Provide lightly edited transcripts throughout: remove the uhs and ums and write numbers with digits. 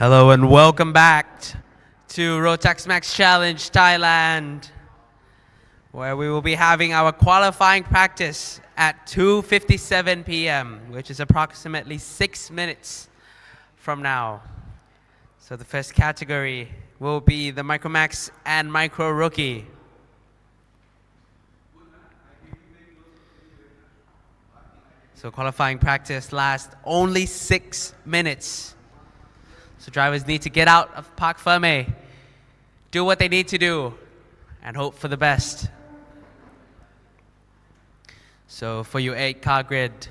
Hello and welcome back to Rotax Max Challenge Thailand, where we will be having our qualifying practice at 2:57 p.m., which is approximately 6 minutes from now. So the first category will be the Micromax and Micro Rookie. So qualifying practice lasts only 6 minutes. So drivers need to get out of Parc Fermé, do what they need to do, and hope for the best. So for your 8-car grid,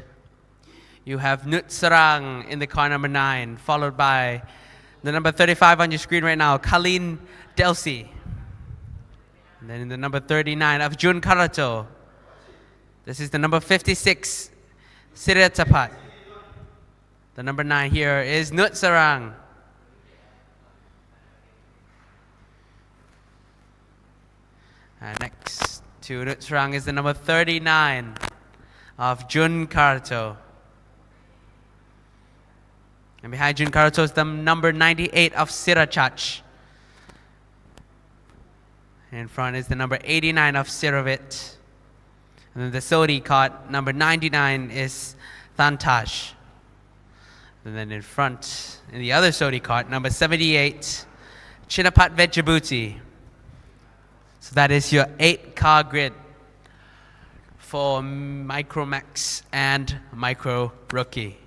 you have Nut Sarang in the car number 9, followed by the number 35 on your screen right now, Kalin Delsi. And then in the number 39, Avjun Karato. This is the number 56, Siretapat. The number 9 here is Nut Sarang. And next to Nut Sarang is the number 39 of Jun Karato. And behind Jun Karato is the number 98 of Sirachach. And in front is the number 89 of Siravit. And then the Sodi cart, number 99 is Thantash. And then in front, in the other Sodi cart, number 78, Chinapat Vejabuti. So that is your 8-car grid for Micromax and Micro Rookie.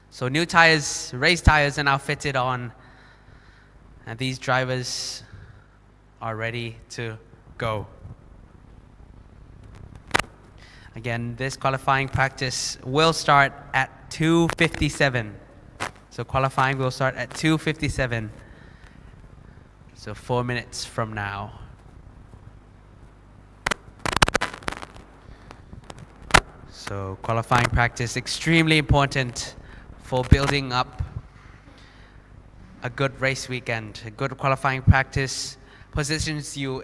So new tires, race tires are now fitted on, and these drivers are ready to go. Again, this qualifying practice will start at 2:57. So qualifying will start at 2:57. So 4 minutes from now. So qualifying practice extremely important for building up a good race weekend. A good qualifying practice positions you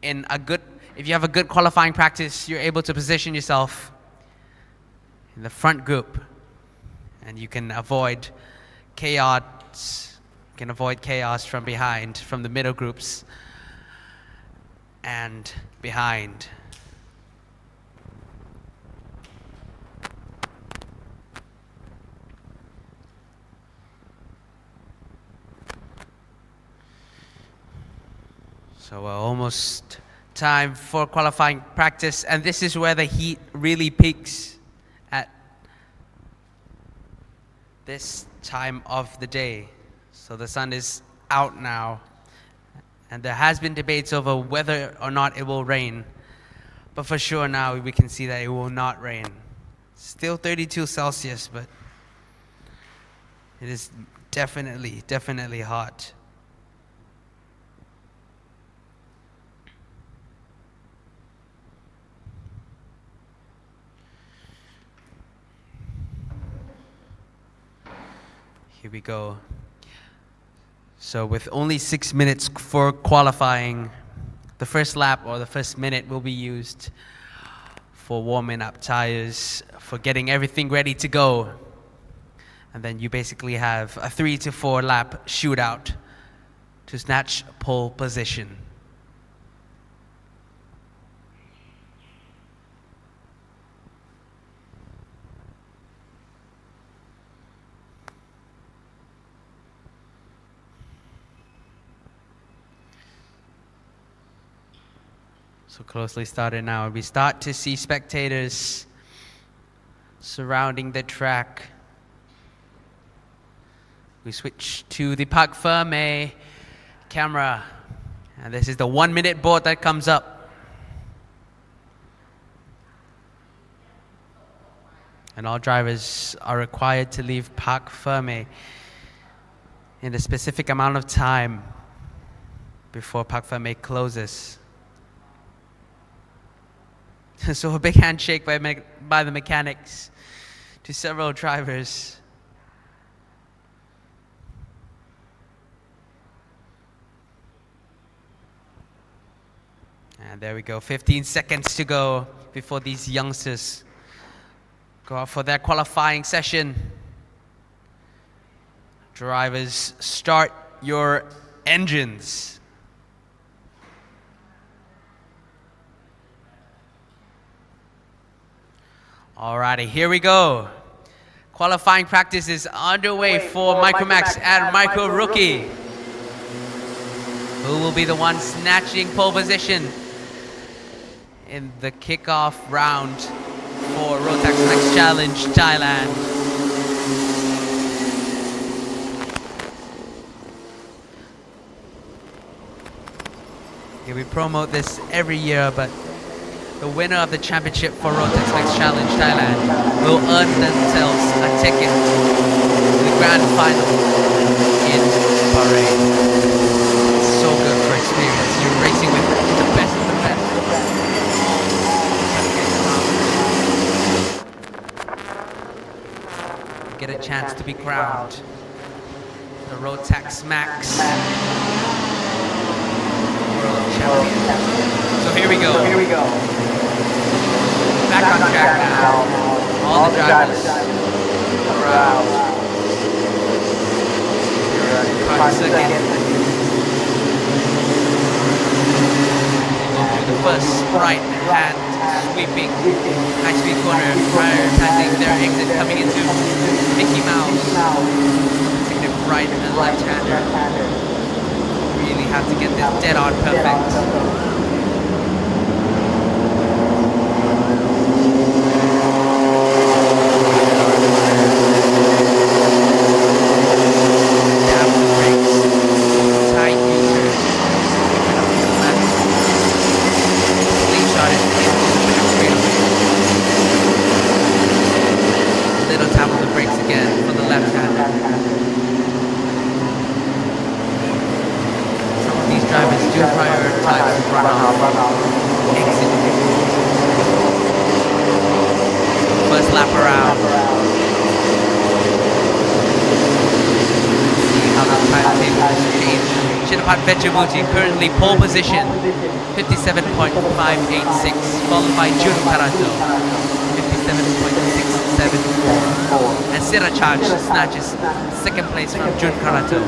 in a good, if you have a good qualifying practice, you're able to position yourself in the front group and you can avoid chaos. You can avoid chaos from behind, from the middle groups and behind. So almost time for qualifying practice, and this is where the heat really peaks at this time of the day. So the sun is out now, and there has been debates over whether or not it will rain, but for sure now we can see that it will not rain. Still 32 Celsius, but it is definitely hot. Here we go. So with only 6 minutes for qualifying, the first lap or the first minute will be used for warming up tires, for getting everything ready to go. And then you basically have a 3 to 4 lap shootout to snatch pole position. So closely started now. We start to see spectators surrounding the track. We switch to the Parc Fermé camera. And this is the 1-minute board that comes up. And all drivers are required to leave Parc Fermé in a specific amount of time before Parc Fermé closes. So a big handshake by the mechanics to several drivers. And there we go, 15 seconds to go before these youngsters go out for their qualifying session. Drivers, start your engines. Alrighty, here we go. Qualifying practice is underway for Micromax and Micro Rookie. Who will be the one snatching pole position in the kickoff round for Rotax Max Challenge Thailand? Yeah, we promote this every year, but the winner of the championship for Rotax Max Challenge Thailand will earn themselves a ticket to the grand final in Bahrain. It's so good for experience. You're racing with the best of the best. Get a chance to be crowned the Rotax Max World Champion. So here we go. Back on track now. All the drivers around. Car second. Go through the first right-hand sweeping high-speed corner, prioritizing their exit coming into Mickey Mouse. Taking it right and left-hander. Really have to get this dead on perfect. First lap around. See how the timetable has changed. Chinapat Vejamuti currently pole position, 57.586, followed by Jun Karato, 57.674. And Sirachaj snatches second place from Jun Karato.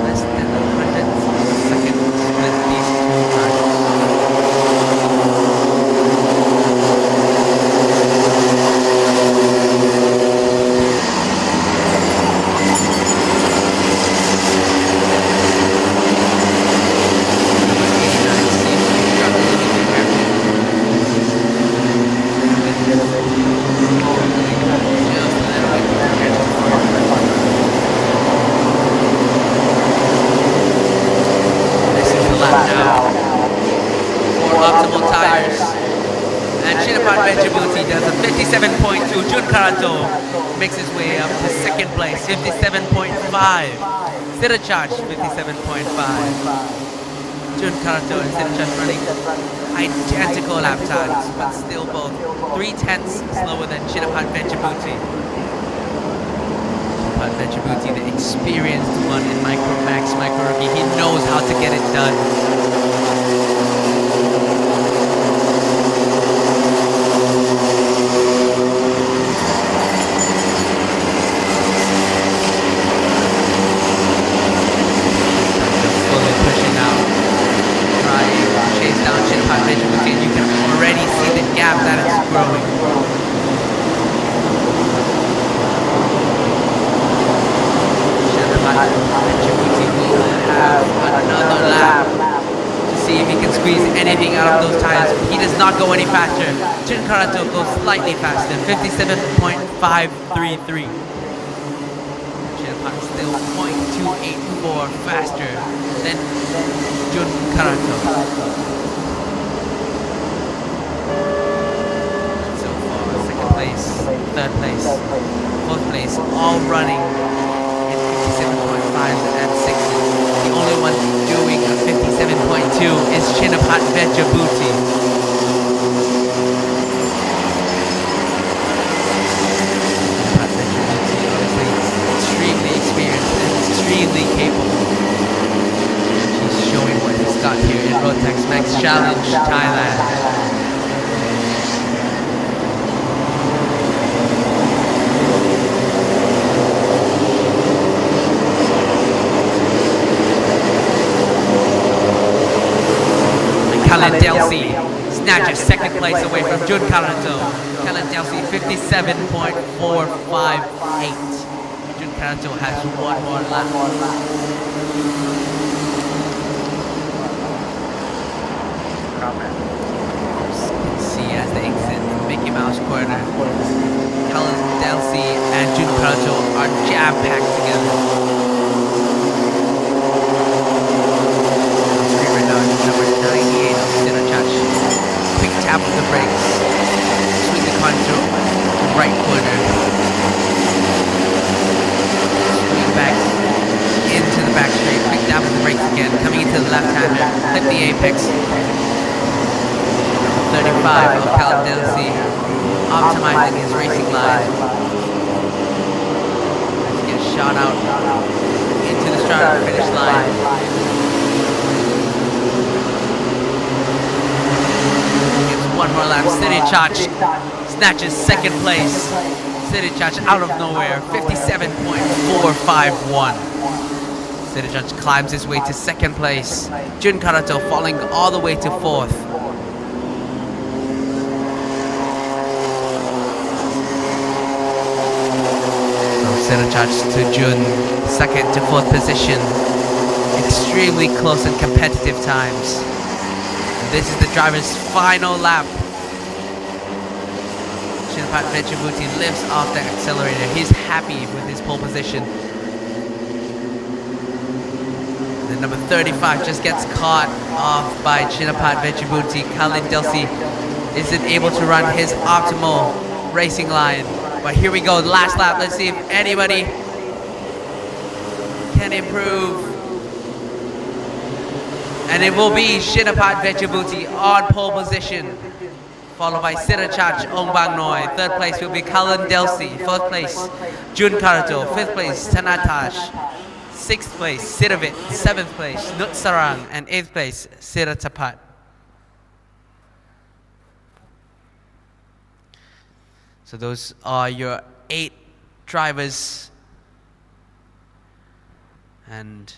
Less than 100 seconds with these two drivers. Makes his way up to second place, 57.5. Sirachaj, 57.5. Jun Karato and Sirachaj running identical lap times, but still both 3/10 slower than Chinapat Vejamuti. Chinapat Vejamuti, the experienced one in Micromax, Micro Rookie, he knows how to get it done. You can already see the gap that it's growing. Djibouti will have another lap to see if he can squeeze anything out of those tires. He does not go any faster. Jun Karato goes slightly faster, 57.533. Chinapat still 0.284 faster than Jun Karato. Third place, fourth place, all running in 57.5 and 6s. The only one doing a 57.2 is Chinapat Vejamuti. Chinapat Vejamuti, obviously extremely experienced and extremely capable. He's showing what he's got here in Rotax Max Challenge Thailand. Khalid Delsi snatches second place away from Jun Karato. Khalid Delsi 57.458. Jun Karato has one more lap. See as they exit Mickey Mouse corner. Khalid Delsi and Jun Karato are jam-packed together. Number 98 of Sinachach. Quick tap of the brakes. Swing the car through the right corner. Swing back into the back straight. Quick tap of the brakes again. Coming into the left-hander. Clip the apex. 35 of Khalid Delsi. Optimizing his racing line. As he gets shot out into the start of the finish line. One more lap. Sinachach snatches second place. Sinachach out of nowhere. 57.451. Sinachach climbs his way to second place. Jun Karato falling all the way to fourth. So Sinachach to Jun, second to fourth position. Extremely close and competitive times. This is the driver's final lap. Shinapat Vechavuti lifts off the accelerator. He's happy with his pole position. The number 35 just gets caught off by Shinapat Vechavuti. Khalid Delsi isn't able to run his optimal racing line. But here we go, last lap. Let's see if anybody can improve. And it will be Shinapat Vechavuti on pole position, followed by Sinachach Ongbang-Noi. Third place will be Khalid Delsi. Fourth place, Jun Karato. Fifth place, Tanatash. Sixth place, Siravit. Seventh place, Nutsarang. And eighth place, Siratapat. So those are your 8 drivers. And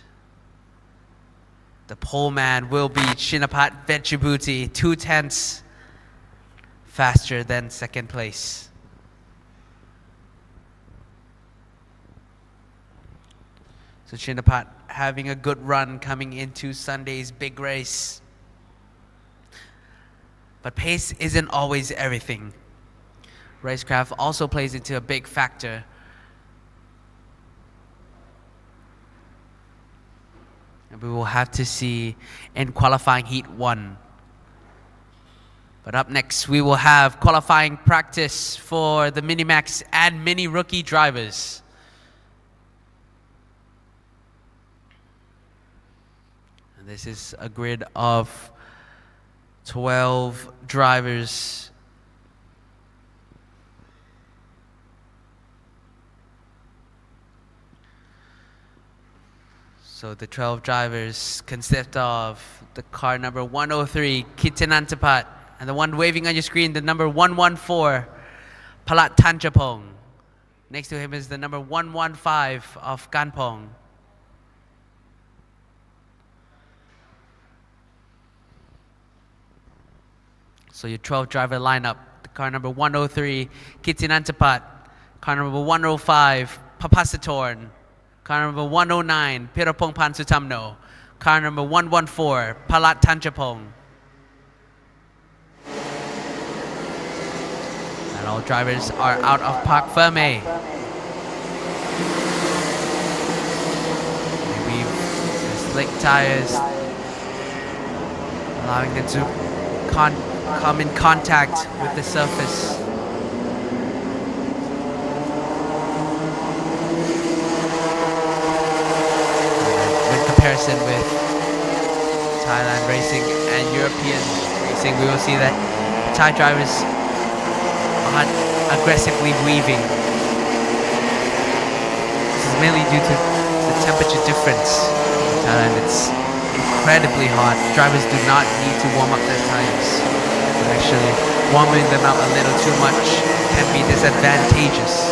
the pole man will be Shinapat Vechavuti, 0.2 faster than second place. So Shinapat having a good run coming into Sunday's big race. But pace isn't always everything. Racecraft also plays into a big factor. And we will have to see in qualifying heat 1. But up next, we will have qualifying practice for the Minimax and Mini Rookie drivers. And this is a grid of 12 drivers. So the 12 drivers consist of the car number 103, Kitanantapat, and the one waving on your screen, the number 114, Palat Tanchapong. Next to him is the number 115 of Kanpong. So your 12 driver lineup, the car number 103, Kitanantapat, car number 105, Papasatorn, car number 109, Pirapong Pansutamno. Car number 114, Palat Tanchapong. And all drivers are out of Parc Ferme. They weave the slick tires, allowing them to come in contact with the surface. Comparison with Thailand racing and European racing, we will see that Thai drivers are aggressively weaving. This is mainly due to the temperature difference. In Thailand, it's incredibly hot. Drivers do not need to warm up their tires. But actually, warming them up a little too much can be disadvantageous.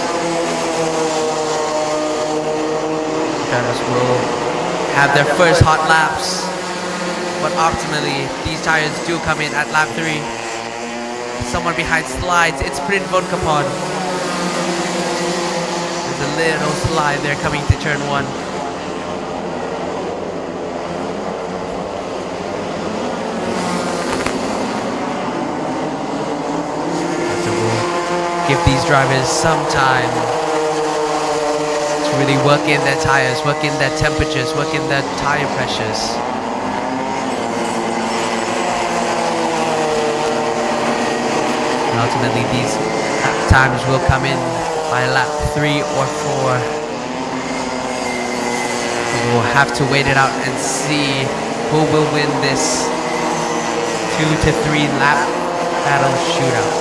Drivers will have their first hot laps. but optimally these tires do come in at lap 3. Someone behind slides, it's Prin Vonkapon. There's a little slide there coming to turn 1. So we'll give these drivers some time to really work in their tires, work in their temperatures, work in their tire pressures. And ultimately these times will come in by lap 3 or 4. So we'll have to wait it out and see who will win this 2 to 3 lap battle shootout.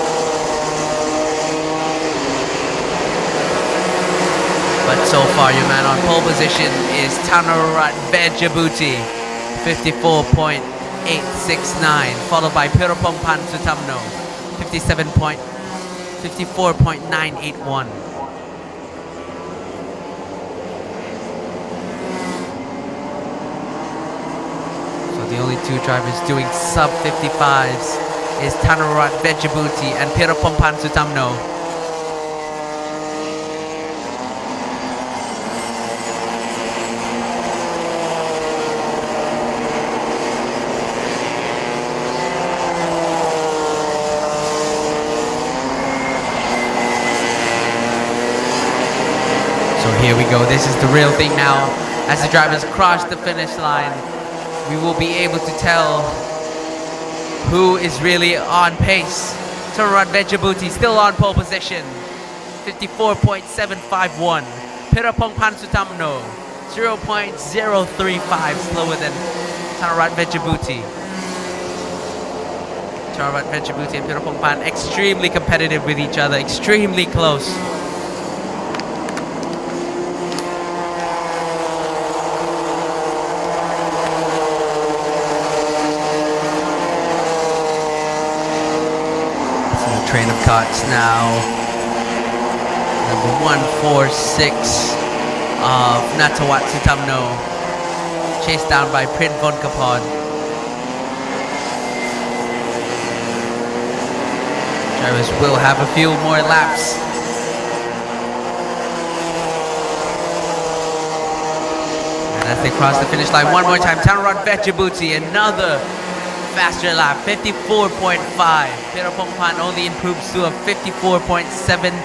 But so far your man on pole position is Tanarat Vejabuti, 54.869, followed by Pirapongpan Sutamno, 54.981. So the only two drivers doing sub 55s is Tanarat Vejabuti and Pirapongpan Sutamno. Here we go, this is the real thing now. As the drivers cross the finish line, we will be able to tell who is really on pace. Tanarat Vejabuti still on pole position, 54.751. Pirapongpan Sutamno, 0.035 slower than Tanarat Vejabuti. Tanarat Vejabuti and Pirapongpan extremely competitive with each other, extremely close. Train of cuts now. Number 146 of Natawat Sutamno, chased down by Prin Vonkapon. Drivers will have a few more laps. And as they cross the finish line one more time, Tanarat Vejabuti, another faster lap, 54.5. Pirapongpan only improves to a 54.749.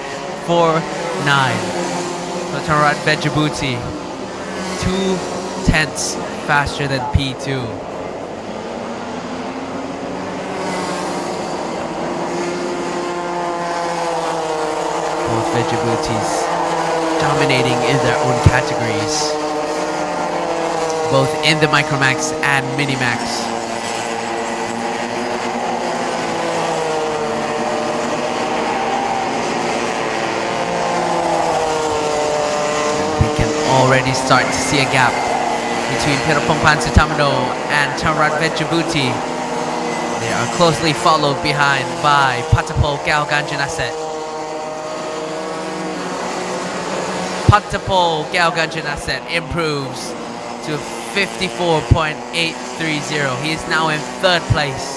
So Tanarat Vejabuti, 0.2 faster than P2. Both Vejabutis dominating in their own categories, both in the Micromax and Minimax. Already start to see a gap between Pirapongpan Sutamno and Tanarat Vejabuti. They are closely followed behind by Patapol Galganjanaset. Patapol Galganjanaset improves to 54.830. He is now in 3rd place.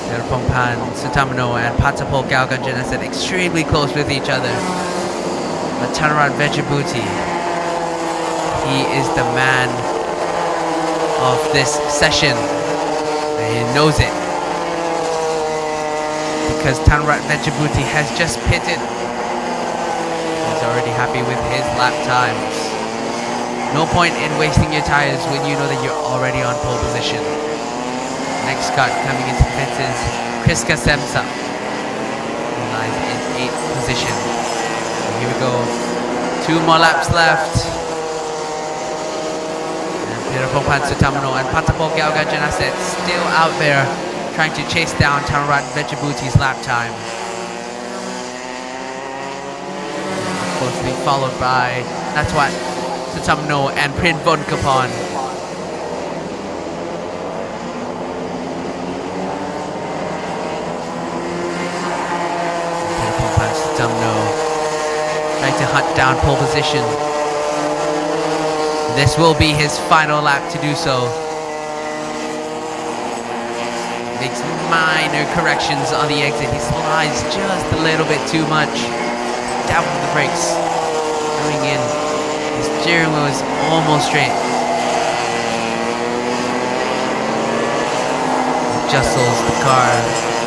Pirapongpan Sutamno and Patapol Galganjanaset extremely close with each other. But Tanarat Vejabuti, he is the man of this session. And he knows it. Because Tanarat Vejabuti has just pitted. He's already happy with his lap times. No point in wasting your tires when you know that you're already on pole position. Next cut coming into the pits is Kriska Semsa, who lies in 8th position. So here we go, 2 more laps left. And Pirapongpan Sutamno and Patapol Galganjanaset still out there trying to chase down Tanarat Vejabuti's lap time. Closely followed by Natawat Sutamno and Prin Vonkapon. Trying to hunt down pole position. This will be his final lap to do so. Makes minor corrections on the exit. He slides just a little bit too much. Down with the brakes. Going in. His steering wheel is almost straight. Jostles the car.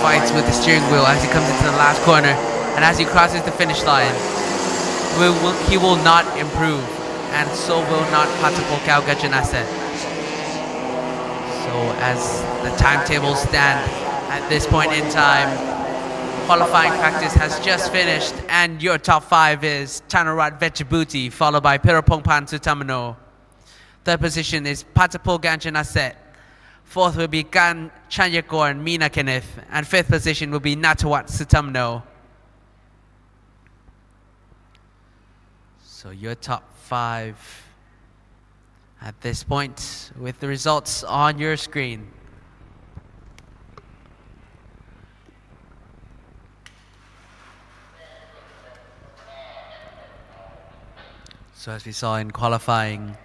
Fights with the steering wheel as he comes into the last corner. And as he crosses the finish line, he will not improve. And so will not Patapokau Gajanase. So as the timetables stand at this point in time, qualifying practice has just finished, and your top 5 is Tanarat Vechabuti, followed by Pirapongpan Sutamano. Third position is Patapo Ganjanaset. Fourth will be Gan Chanyakor Mina Kenneth, and fifth position will be Natawat Sutamano. So your top 5 at this point with the results on your screen. So as we saw in qualifying,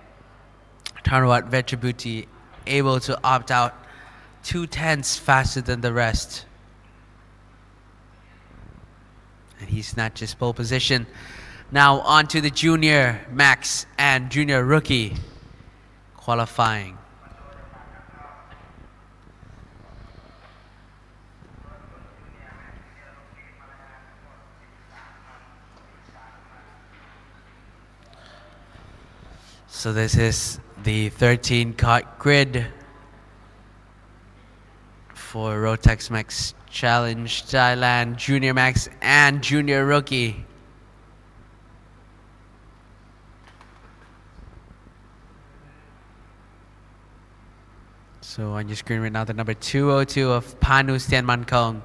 Tanarat Vechabuti able to opt out 2/10 faster than the rest. And he snatched his pole position. Now on to the junior max and junior rookie qualifying. So this is the 13-cut grid for Rotax Max Challenge Thailand Junior Max and Junior Rookie. So on your screen right now, the number 202 of Panu Stian Mankong,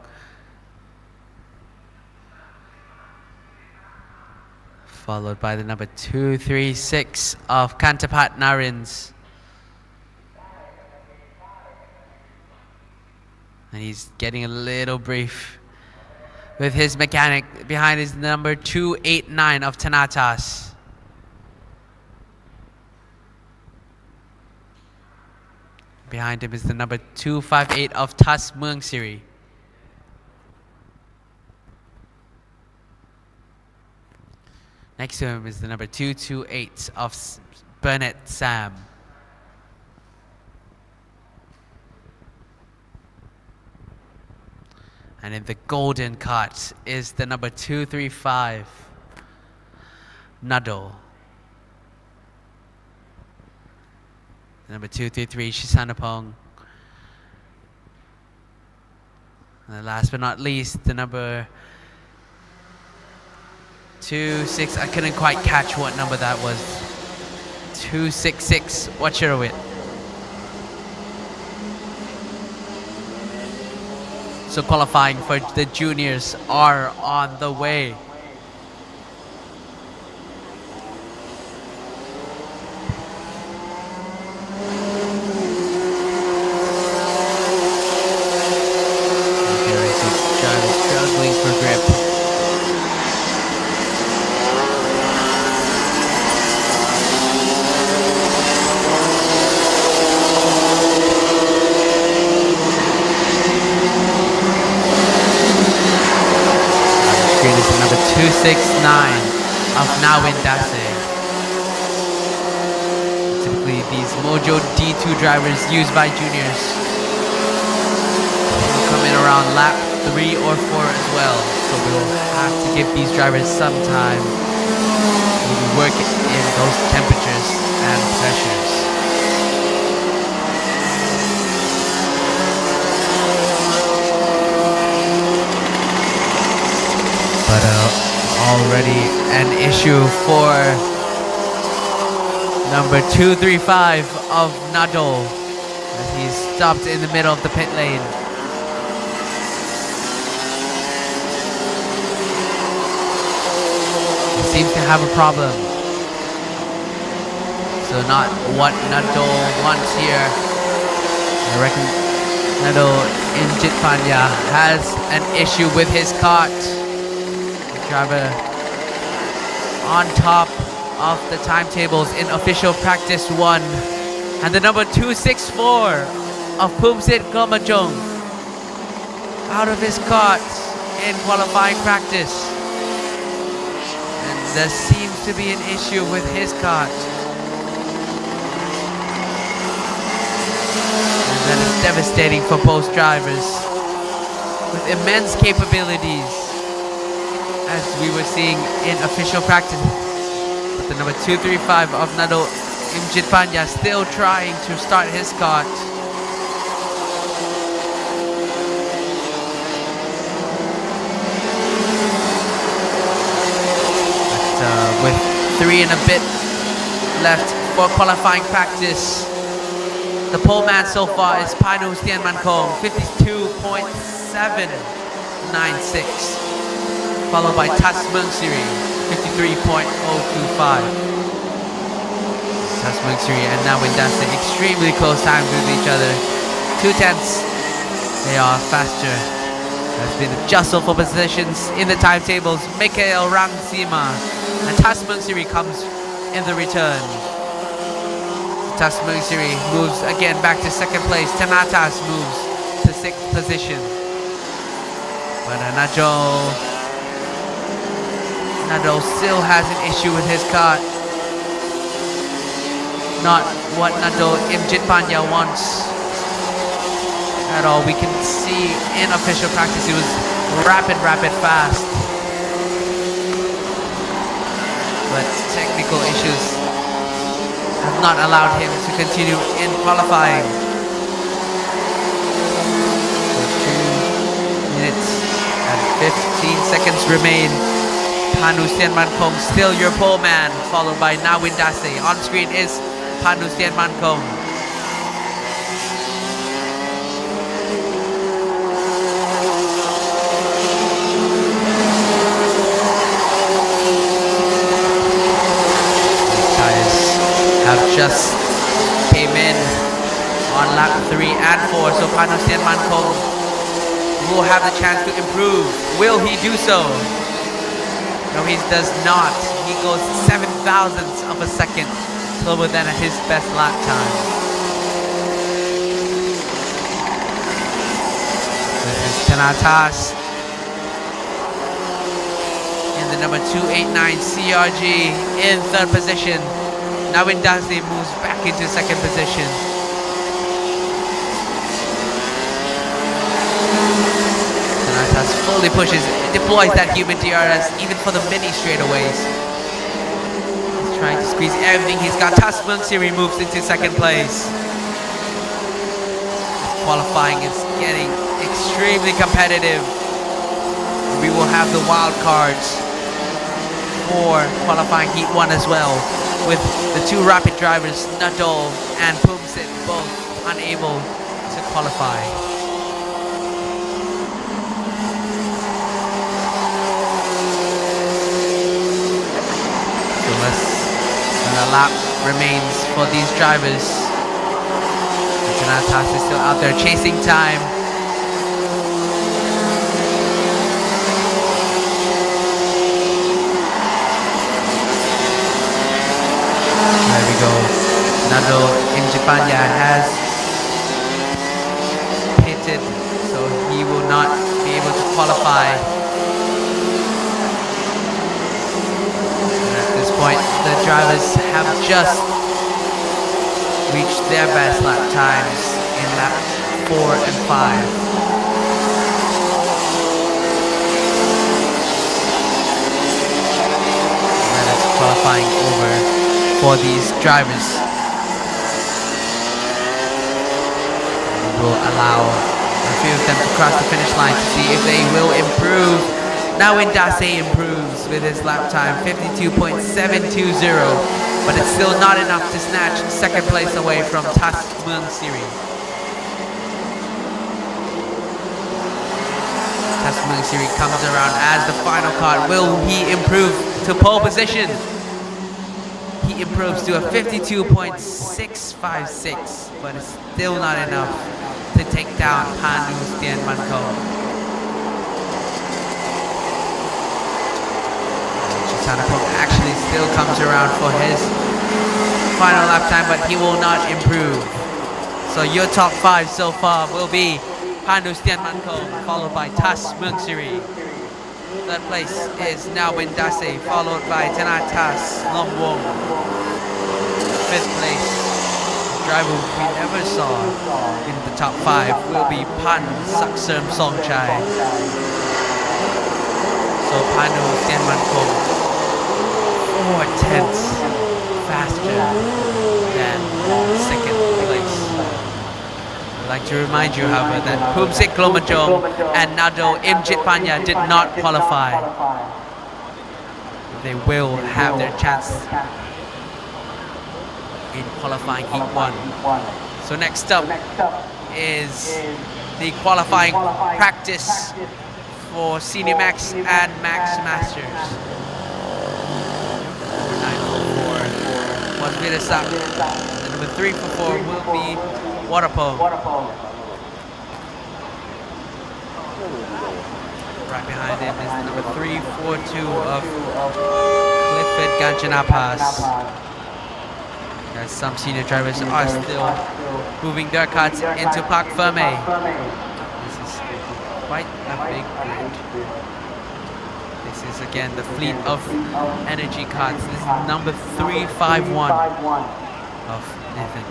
followed by the number 236 of Kantapat Narins. And he's getting a little brief with his mechanic. Behind is number 289 of Tanatas. Behind him is the number 258 of Tas Muang Siri. Next to him is the number 228 of Burnett Sam. And in the golden cut is the number 235, Nado. The number 233, Shisanapong. And last but not least, the number 26, I couldn't quite catch what number that was. 266, Wachirowit. So qualifying for the juniors are on the way. Struggling for grip. Screen is the number 269 of Nawin Dase. Typically these Mojo D2 drivers used by juniors will come in around lap 3 or 4 as well. So we'll have to give these drivers some time to work in those temperatures and pressures. But already an issue for number 235 of Nadol as he's stopped in the middle of the pit lane. He seems to have a problem. So not what Nadol wants here. I reckon Nadol in Jitpanya has an issue with his cart. Driver on top of the timetables in official practice 1. And the number 264 of Pumsit Gomajong out of his cart in qualifying practice. And there seems to be an issue with his cart. And that is devastating for both drivers with immense capabilities, as we were seeing in official practice. But the number 235 of Nado Imjit Panya still trying to start his cart. But with 3 and a bit left for qualifying practice, the pole man so far is Panu Stian Mankong, 52.796, followed by Tas Mung Siri, 53.025. Tas Mung Siri and Nawin Dasa extremely close times with each other, 2/10. They are faster. There's been a jostle for positions in the timetables. Mikael Rangsima and Tas Mung Siri comes in the return. Tas Mung Siri moves again back to second place. Tanatas moves to 6th position. But Nado still has an issue with his cart. Not what Nado Imjit Panya wants at all. We can see in official practice it was rapid, fast. But technical issues have not allowed him to continue in qualifying. So 2 minutes and 15 seconds remain. Panu Stian Mankong still your pole man, followed by Nawin Dase. On screen is Panu Stian Mankong. Have just came in on lap 3 and 4, so Panu Stian Mankong will have the chance to improve. Will he do so? No, he does not. He goes 7 thousandths of a second slower than at his best lap time. This is Tanatas in the number 289 CRG in 3rd position. Nawin Dase moves back into 2nd position. Tanatas fully pushes, deploys that human DRS even for the mini straightaways. He's trying to squeeze everything he's got. Tas Mung Siri moves into 2nd place. Qualifying is getting extremely competitive. We will have the wild cards for qualifying Heat 1 as well, with the 2 rapid drivers, Nadol and Pumsit, both unable to qualify. So less than a lap remains for these drivers. Tanatas is still out there chasing time. There we go. Nado Imjit Panya has pitted, so he will not be able to qualify. And at this point, the drivers have just reached their best lap times in lap 4 and 5. And that's qualifying over for these drivers. We'll allow a few of them to cross the finish line to see if they will improve. Nawin Dase improves with his lap time, 52.720, but it's still not enough to snatch 2nd place away from Tas Mung Siri. Tas Mung Siri comes around as the final card. Will he improve to pole position? He improves to a 52.656, but it's still not enough to take down Panu Stian Mankong. Tanapong actually still comes around for his final lap time, but he will not improve. So your top 5 so far will be Panu Stianmanko, followed by Tas Mungsiri. Third place is Nawin Dase, followed by Tanatas Lomwong. Fifth place, driver we never saw in the top 5 will be Pan Sakserm Songchai. So Panu Stianmanko 4/10 faster than second place. I'd like to remind you, however, that Pumsik Klomajong and Nado Imjit Panya did not qualify. They will have their chance in qualifying Heat 1. So next up is the qualifying practice for Minimax and Max Masters. Number 9 was Vidasak. Number 3 for 4 will be Waterpolo. Right behind him is the number 342 of Clifford Ganjanapas. As some senior drivers are still moving their carts into Park Ferme. This is quite a big grid. This is again the fleet of energy carts. This is number 351 of Nathan.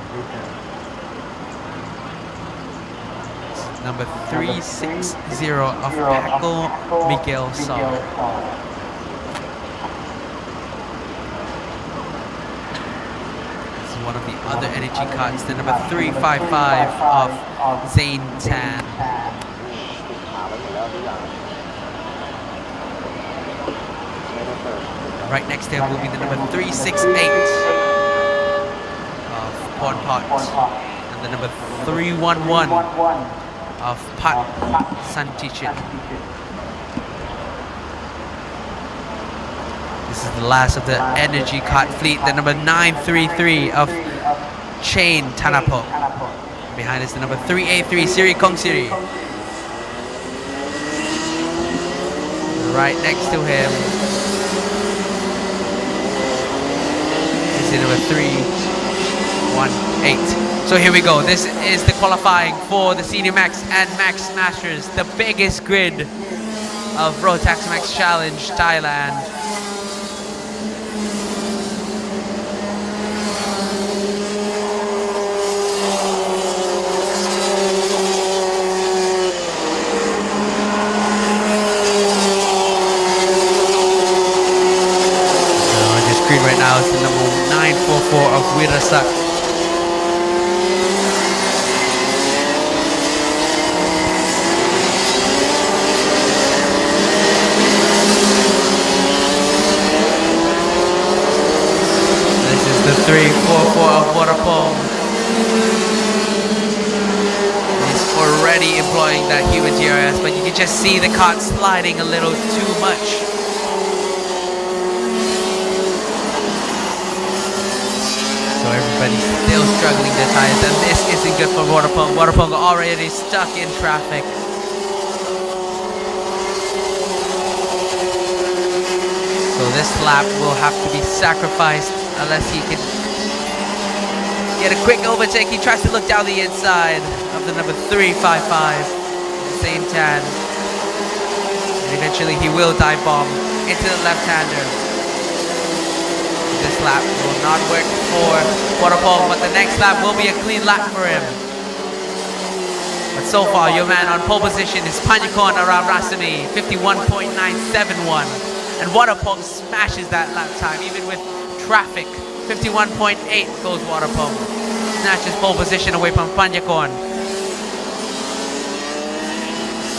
Number 360 of Paco Miguel Sal. This is one of the other energy cards. The number 355 of Zain Tan. Right next to him will be the number 368 of Porn Pot. And the number 311 of Pat Santichin. This is the last of the energy cart fleet, the number 933 of Chain Tanapo. Behind is the number 383 Siri Kong Siri. Right next to him is the number 318. So here we go. This is the qualifying for the Senior Max and Max Masters, the biggest grid of Rotax Max Challenge Thailand. On your screen right now is the number 944 of Wirasak. The 344 of Waterpolo. He's already employing that human DRS, but you can just see the cart sliding a little too much. So everybody's still struggling their tires, and this isn't good for Waterpolo. Waterpolo already stuck in traffic. So this lap will have to be sacrificed unless he can get a quick overtake. He tries to look down the inside of the number 355, same tan. And eventually he will dive bomb into the left-hander. This lap will not work for Waterpolo, but the next lap will be a clean lap for him. But so far, your man on pole position is Panyakon around Rasami, 51.971. And Waterpolo smashes that lap time, even with traffic. 51.8 goes Waterpolo. Snatches pole position away from Panyakon.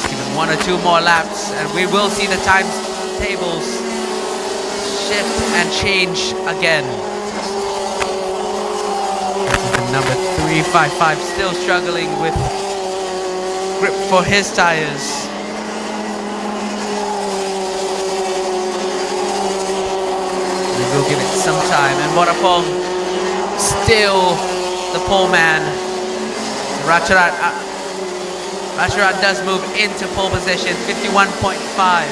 Even 1 or 2 more laps, and we will see the times tables shift and change again. Number 355 still struggling with grip for his tires. We'll give it some time, and Waterpolo still the pole man. Ratcharat does move into pole position, 51.5.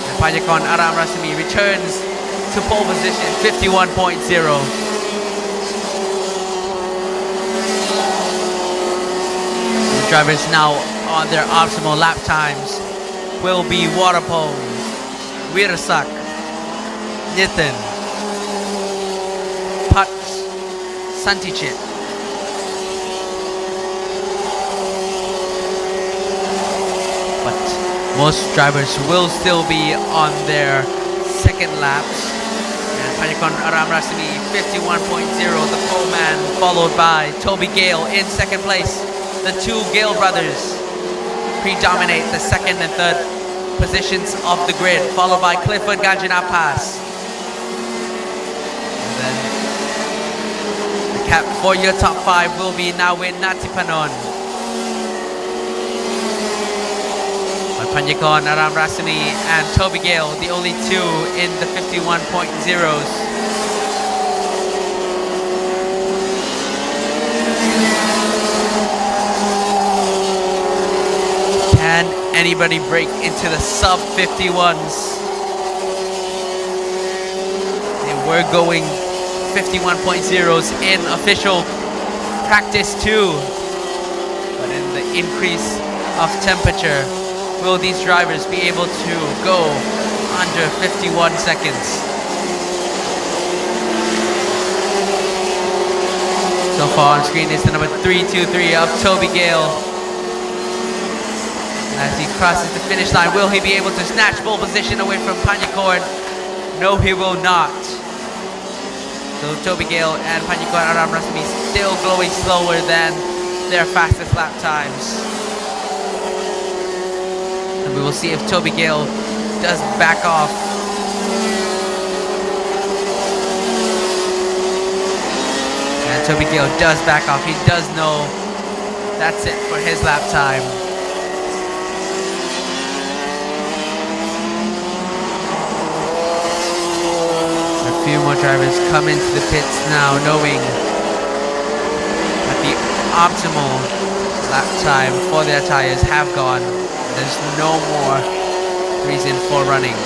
And Payakon Aram Rasmi returns to pole position 51.0. The drivers now on their optimal lap times will be Warapong, Wirasak, Nitin, Pat, Santichit. But most drivers will still be on their second laps. And Panyakon Aram Rasmi 51.0, the pole man, followed by Toby Gale in second place. The two Gale brothers predominate the second and third positions of the grid, followed by Clifford Ganjanapas. And then the cap for your top five will be Nawin Natipanon. But Panyakon, Aram Rasmi and Toby Gale, the only two in the 51.0s. Can anybody break into the sub 51s? They were going 51.0s in official practice too. But in the increase of temperature, will these drivers be able to go under 51 seconds? So far on screen is the number 323 of Toby Gale. As he crosses the finish line, will he be able to snatch pole position away from Panyakon? No, he will not. So Toby Gale and Panyakon Aram Rasmi still going slower than their fastest lap times. And we will see if Toby Gale does back off. And Toby Gale does back off. He does know that's it for his lap time. A few more drivers come into the pits now, knowing that the optimal lap time for their tires have gone. There's no more reason for running.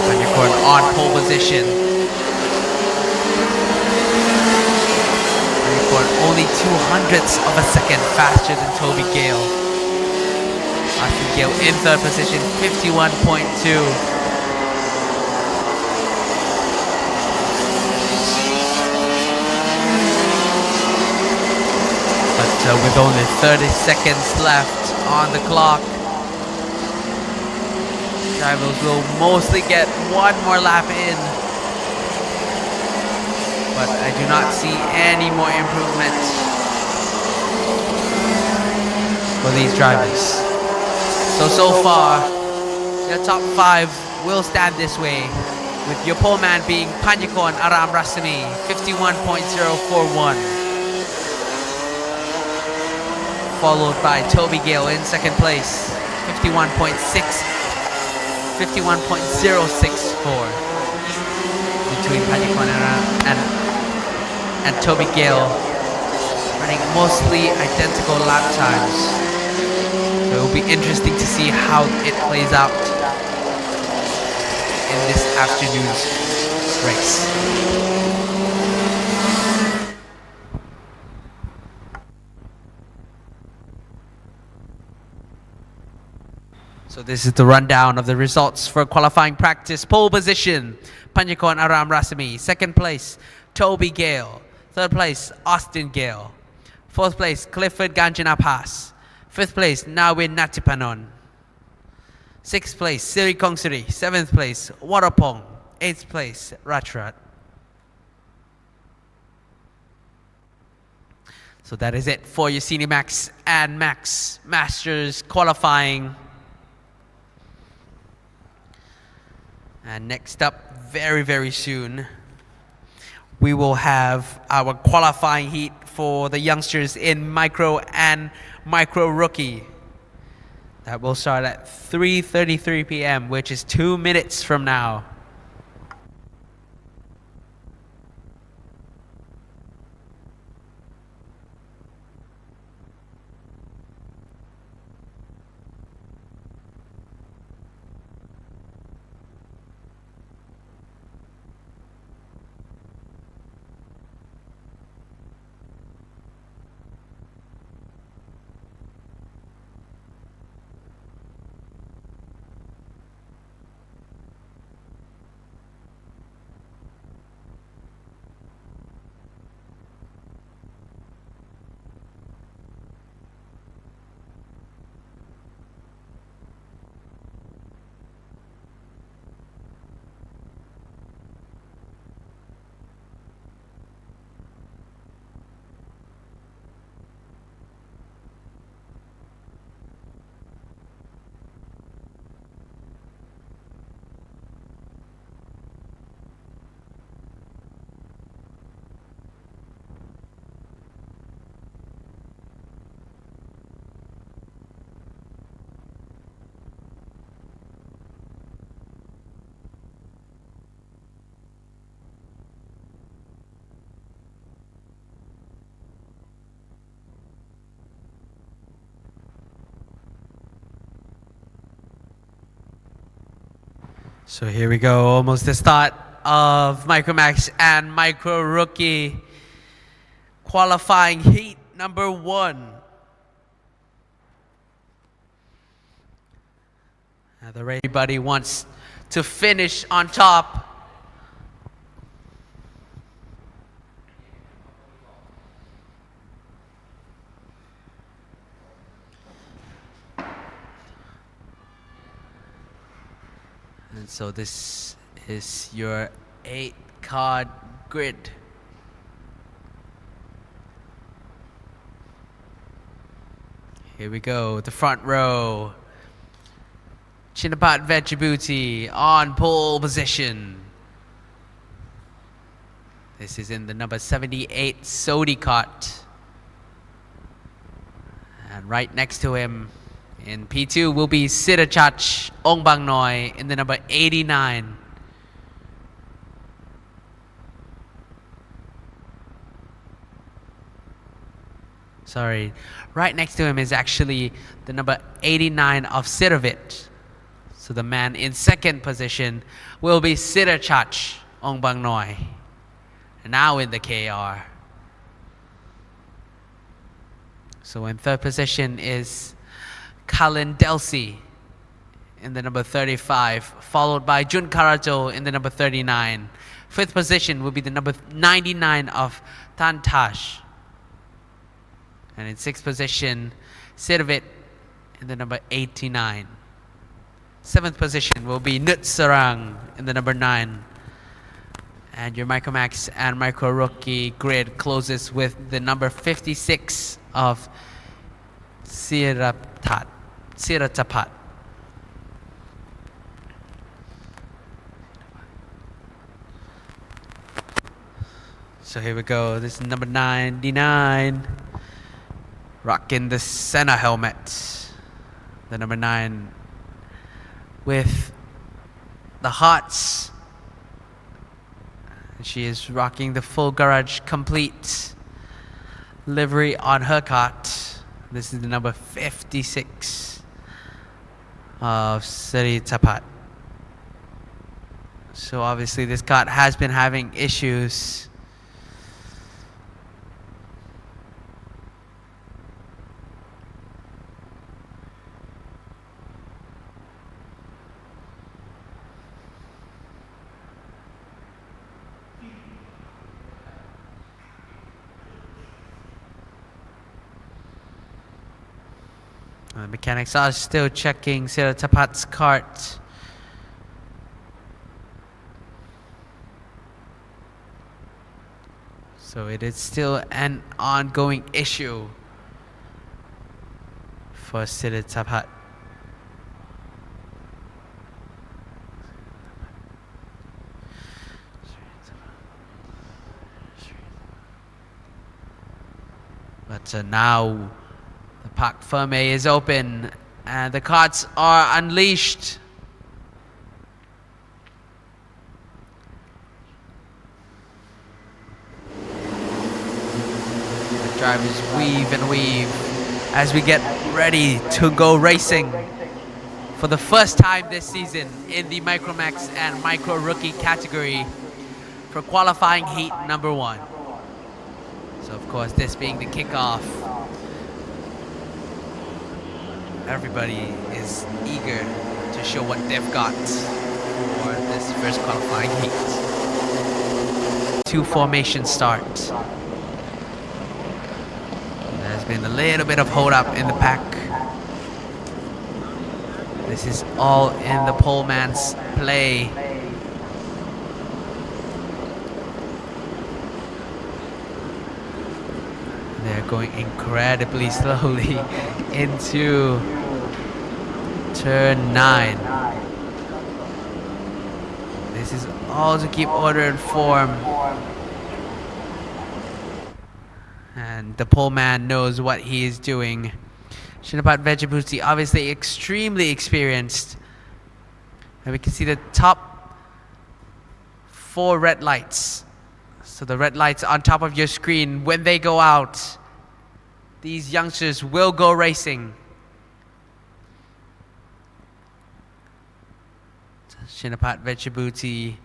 Panyakon on pole position. Panyakon only 200ths of a second faster than Toby Gale. Toby Gale in third position, 51.2. With only 30 seconds left on the clock, drivers will mostly get one more lap in, but I do not see any more improvement for these drivers. So far, your top five will stand this way, with your pole man being Panyakon Aram Rasmi, 51.041. Followed by Toby Gale in second place, 51.064. Between Panyakon and Toby Gale, running mostly identical lap times. So it will be interesting to see how it plays out in this afternoon's race. So this is the rundown of the results for qualifying practice. Pole position, Panyakon Aram Rasmi. Second place, Toby Gale. Third place, Austin Gale. Fourth place, Clifford Ganjanapas. Fifth place, Nawin Natipanon. Sixth place, Siri Kongsiri. Seventh place, Warapong. Eighth place, Ratrat. So that is it for your Minimax and Max Masters qualifying. And next up, very soon, we will have our qualifying heat for the youngsters in Micro and Micro Rookie. That will start at 3:33 p.m., which is 2 minutes from now. So here we go, almost the start of Micromax and Micro Rookie qualifying heat number 1. Everybody wants to finish on top. And so this is your 8-card grid. Here we go, the front row. Chinapat Vejibuti on pole position. This is in the number 78 Sodicott. And right next to him in P2 will be Sirachach Ongbang Noi in the number 89. Sorry, right next to him is actually the number 89 of Siravit. So the man in second position will be Sirachach Ongbang Noi. And now in the KR. So in third position is Kalin Delsi in the number 35, followed by Jun Karajo in the number 39. Fifth position will be the number 99 of Tantash. And in sixth position, Sirvit in the number 89. Seventh position will be Nutsarang in the number 9. And your Micromax and Micro Rookie grid closes with the number 56 of Siratapat. So here we go. This is number 99. Rocking the Senna helmet. The number 9 with the hearts. She is rocking the full garage complete livery on her cart. This is the number 56 of Seri Tapat. So obviously this cart has been having issues. The mechanics are still checking Sera Tapat's cart. So it is still an ongoing issue for Sera Tapat. But now the Parc Ferme is open and the carts are unleashed. The drivers weave and weave as we get ready to go racing for the first time this season in the Micromax and Micro Rookie category for qualifying heat number 1. So of course this being the kickoff, everybody is eager to show what they've got for this first qualifying heat. 2 formation start. There's been a little bit of hold up in the pack. This is all in the pole man's play. They're going incredibly slowly into turn 9. This is all to keep order and form. And the pole man knows what he is doing. Chinapat Vejibuti obviously extremely experienced. And we can see the top 4 red lights. So the red lights on top of your screen, when they go out, these youngsters will go racing. Chinapat Vechabuti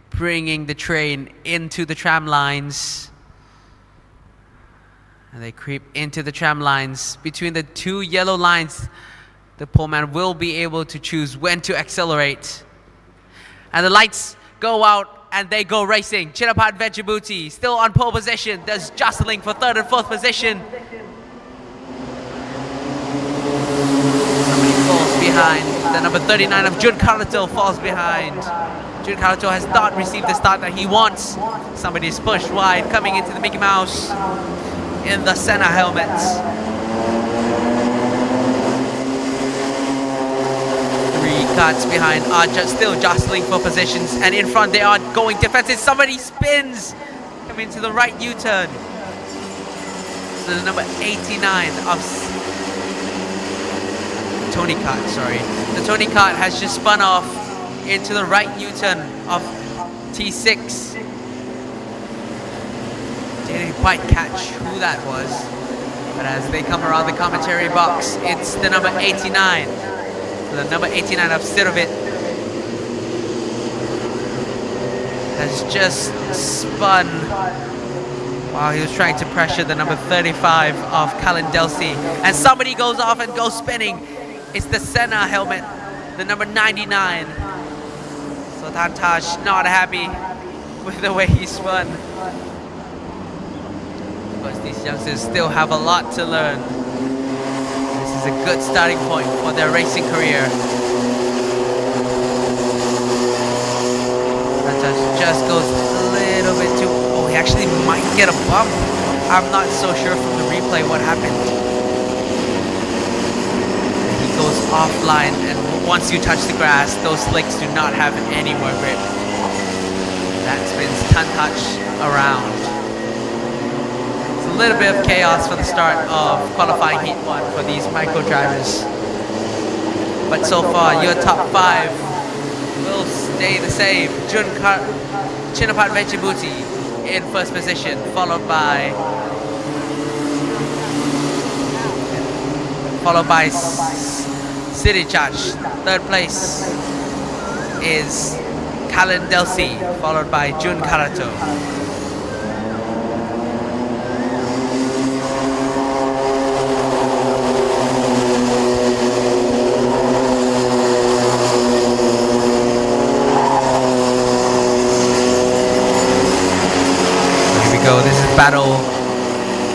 bringing the train into the tram lines. And they creep into the tram lines. Between the two yellow lines, the poleman will be able to choose when to accelerate. And the lights go out and they go racing. Chinapat Vechabuti still on pole position. There's jostling for third and fourth position. Somebody falls behind. The number 39 of Jun Karato falls behind. Jun Karato has not received the start that he wants. Somebody is pushed wide, coming into the Mickey Mouse in the Senna helmets. Three cars behind are just still jostling for positions, and in front they are going defensive. Somebody spins, coming to the right U-turn. So the number 89 of Tony Kart, sorry. The Tony Kart has just spun off into the right U-turn of T6. Didn't quite catch who that was, but as they come around the commentary box, it's the number 89. So the number 89 of Sirovit has just spun while he was trying to pressure the number 35 of Kalin Delsi. And somebody goes off and goes spinning. It's the Senna helmet, the number 99. So Tantash not happy with the way he spun. Because these youngsters still have a lot to learn. This is a good starting point for their racing career. Tantash just goes a little bit too... Oh, he actually might get a bump. I'm not so sure from the replay what happened. Goes offline, and once you touch the grass, those slicks do not have any more grip. That spins Tantash around. It's a little bit of chaos for the start of qualifying heat 1 for these micro drivers. But so far, your top 5 will stay the same. Chinapat Vechabuti in first position, followed by City Church. Third place is Kalin Delsi, followed by Jun Karato. Here we go, this is battle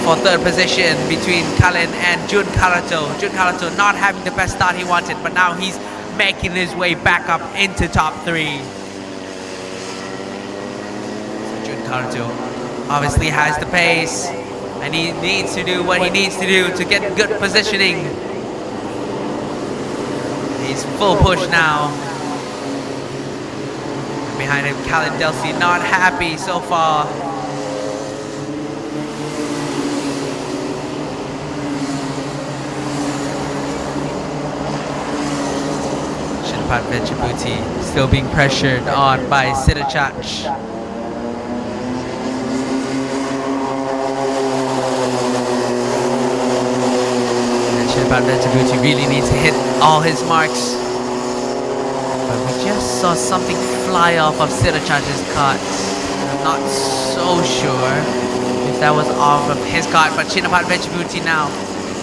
for third position between Kalin and Jun Karato. Jun Karato not having the best start he wanted, but now he's making his way back up into top 3. So Jun Karato obviously has the pace, and he needs to do what he needs to do to get good positioning. He's full push now. Behind him, Kalin Delsi not happy so far. Chinapat Vechabuti still being pressured on by Sidachach. And Chinapat Vechabuti really needs to hit all his marks. But we just saw something fly off of Sidachach's cart. I'm not so sure if that was off of his cart, but Chinapat Vechabuti now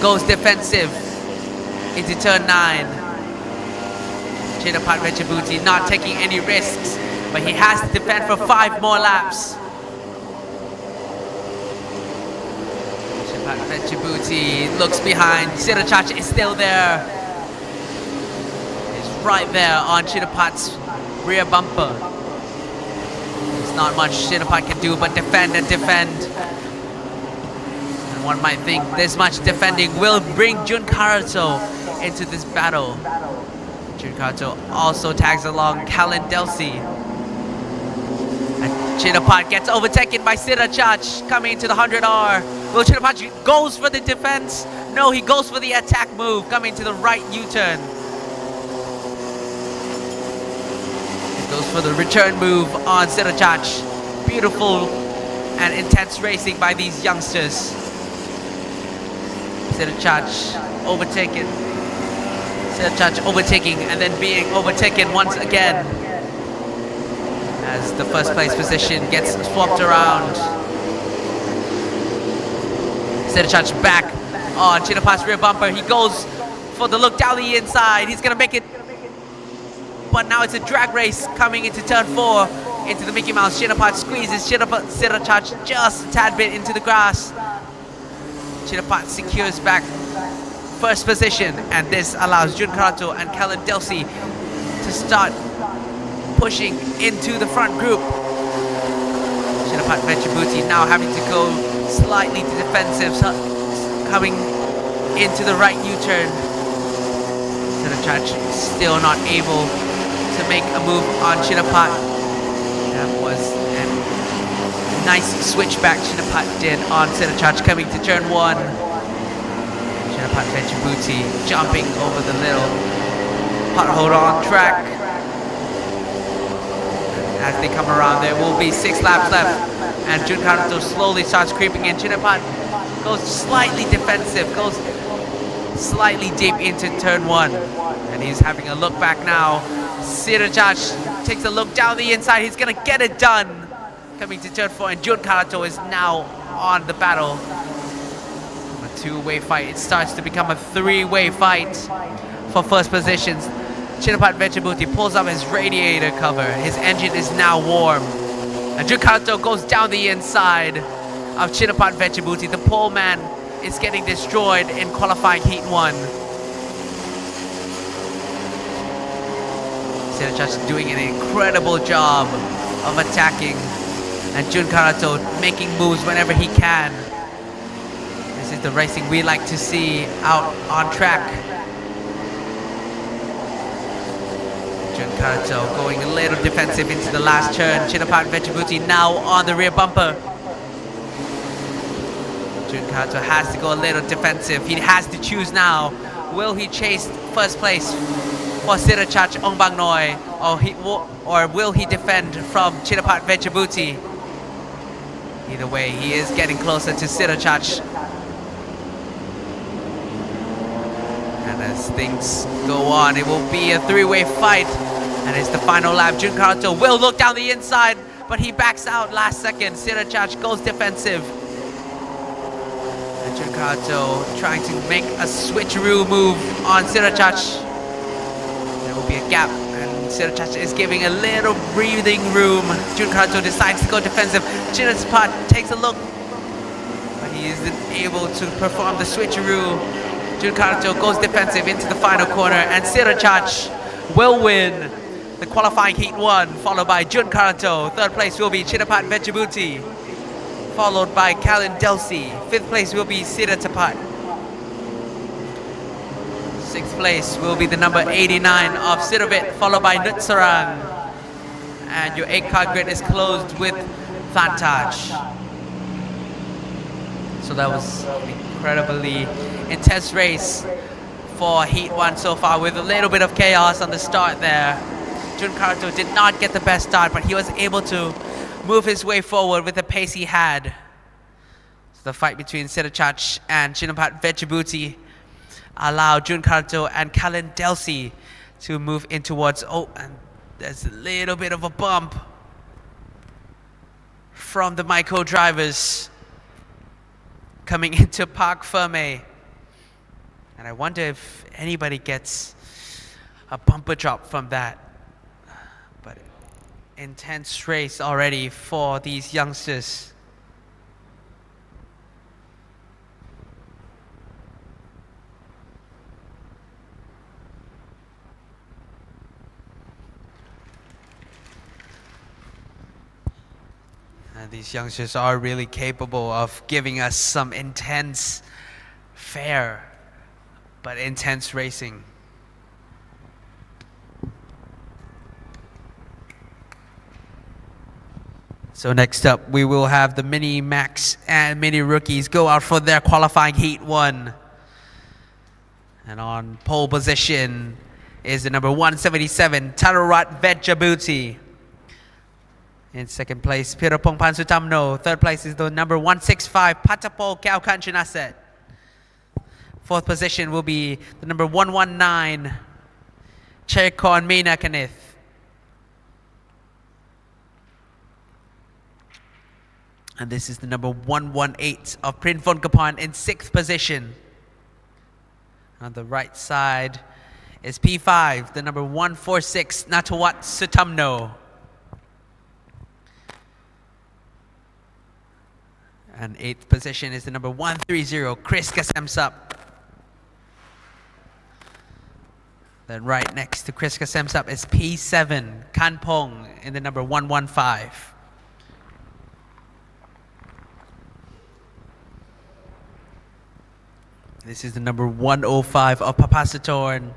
goes defensive into turn 9. Chinapat Vechabuti not taking any risks, but he has to defend for 5 more laps. Chinapat Vechabuti looks behind. Sidachach is still there. He's right there on Chinapat's rear bumper. There's not much Chinapat can do but defend and defend. And one might think this much defending will bring Jun Karato into this battle. Jun Karato also tags along Kalin Delsi. And Chinapat gets overtaken by Sidachach coming into the 100R. Will Chinapat goes for the defense? No, he goes for the attack move coming to the right U-turn. He goes for the return move on Sidachach. Beautiful and intense racing by these youngsters. Sidachach overtaken. Sirachach overtaking and then being overtaken once again as the first place position gets swapped around. Sirachach back on Chinapat's rear bumper. He goes for the look down the inside. He's gonna make it, but now it's a drag race coming into turn 4 into the Mickey Mouse. Chinapat squeezes Sirachach just a tad bit into the grass. Chinapat secures back first position, and this allows Jun Karato and Kalen Delsi to start pushing into the front group. Chinapat Vechabuti now having to go slightly defensive, coming into the right U-turn. Sirachach still not able to make a move on Chinapat. That was a nice switchback Chinapat did on Sirachach coming to turn 1. Chinapat Vechabuti jumping over the little pothole on track. As they come around, there will be 6 laps left, and Jun Karato slowly starts creeping in. Chinapat goes slightly defensive, goes slightly deep into turn 1, and he's having a look back now. Sirachach takes a look down the inside. He's gonna get it done. Coming to turn 4, and Jun Karato is now on the battle. From a 2-way fight, it starts to become a 3-way fight for first positions. Chinapat Vechabuti pulls up his radiator cover. His engine is now warm. And Jun Karato goes down the inside of Chinapat Vechabuti. The pole man is getting destroyed in qualifying heat 1. Sirachach doing an incredible job of attacking, and Jun Karato making moves whenever he can. This is the racing we like to see out on track. Jun Karato going a little defensive into the last turn. Chinapat Vechabuti now on the rear bumper. Jun Karato has to go a little defensive. He has to choose now. Will he chase first place for Sirachach Ongbangnoy, or will he defend from Chinapat Vechabuti? Either way, he is getting closer to Sirachach. And as things go on, it will be a 3-way fight. And it's the final lap. Jun Karato will look down the inside, but he backs out last second. Sirachach goes defensive. And Jun Karato trying to make a switcheroo move on Sirachach. There will be a gap, and Sirachach is giving a little breathing room. Jun Karato decides to go defensive. Chinapat takes a look, but he isn't able to perform the switcheroo. Jun Karato goes defensive into the final corner, and Sirachach will win the qualifying heat 1, followed by Jun Karato. Third place will be Chinapat Vechabuti, followed by Kalen Delsi. Fifth place will be Sirachach. Sixth place will be the number 89 of Siravit, followed by Nutsarang. And your 8-car grid is closed with Thantaj. So that was an incredibly intense race for Heat 1 so far, with a little bit of chaos on the start there. Jun Karato did not get the best start, but he was able to move his way forward with the pace he had. So the fight between Sirachach and Chinapat Vechabuti allowed Jun Karato and Kalen Delsi to move in towards, and there's a little bit of a bump from the micro drivers coming into Parc Ferme. And I wonder if anybody gets a bumper drop from that. But intense race already for these youngsters. And these youngsters are really capable of giving us some intense, fair, but intense racing. So next up, we will have the Minimax and Mini Rookies go out for their qualifying Heat 1. And on pole position is the number 177, Tararat Vechabuti. In second place, Pirapong Pansutamno. Third place is the number 165, Patapol Kaukanchanaset. Fourth position will be the number 119, Cherkon Mina Kenneth. And this is the number 118 of Prin Phongkapan in 6th position. On the right side is P5, the number 146, Natawat Sutamno. And 8th position is the number 130, Chris Kasemsup. Then right next to Chris Kasemsup is P7, Kan Pong in the number 115. This is the number 105 of Papasatorn.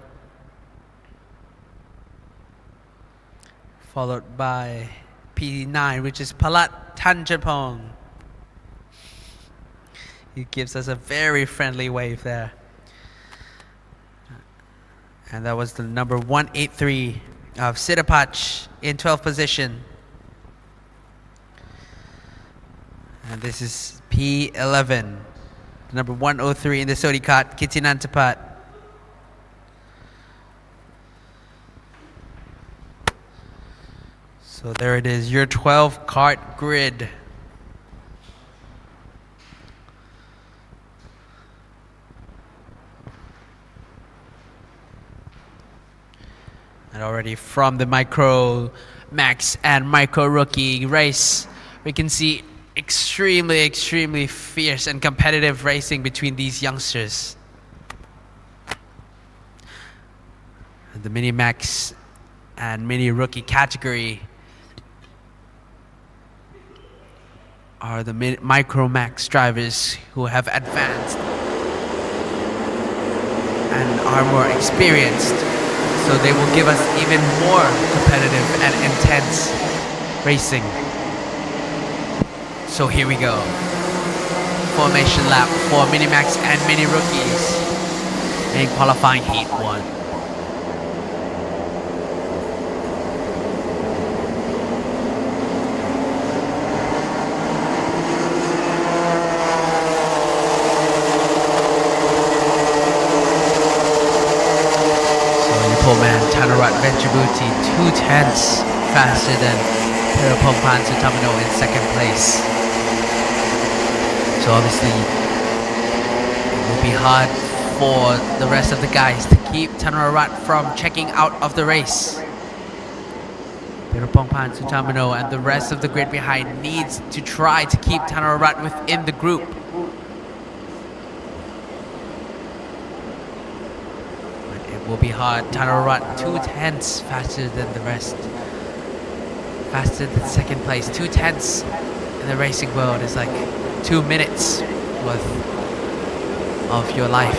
Followed by P9, which is Palat Tanjapong. He gives us a very friendly wave there. And that was the number 183 of Siddhapach in 12th position. And this is P11, the number 103 in the Sodikat, Kitinantapat. So there it is, your 12 cart grid. And already from the Micromax and Micro Rookie race, we can see extremely fierce and competitive racing between these youngsters. And the Minimax and Mini Rookie category are the Micromax drivers who have advanced and are more experienced. So they will give us even more competitive and intense racing. So here we go. Formation lap for Minimax and Mini Rookies in qualifying heat 1. Man Tanarat Venturuti 2/10 faster than Pirapongpan Sutamino in 2nd place. So obviously it will be hard for the rest of the guys to keep Tanarat from checking out of the race. Pirapongpan Sutamino and the rest of the grid behind needs to try to keep Tanarat within the group. Will be hard. Tanarat 2/10 faster than the rest. Faster than 2nd place. 2/10 in the racing world is like 2 minutes worth of your life.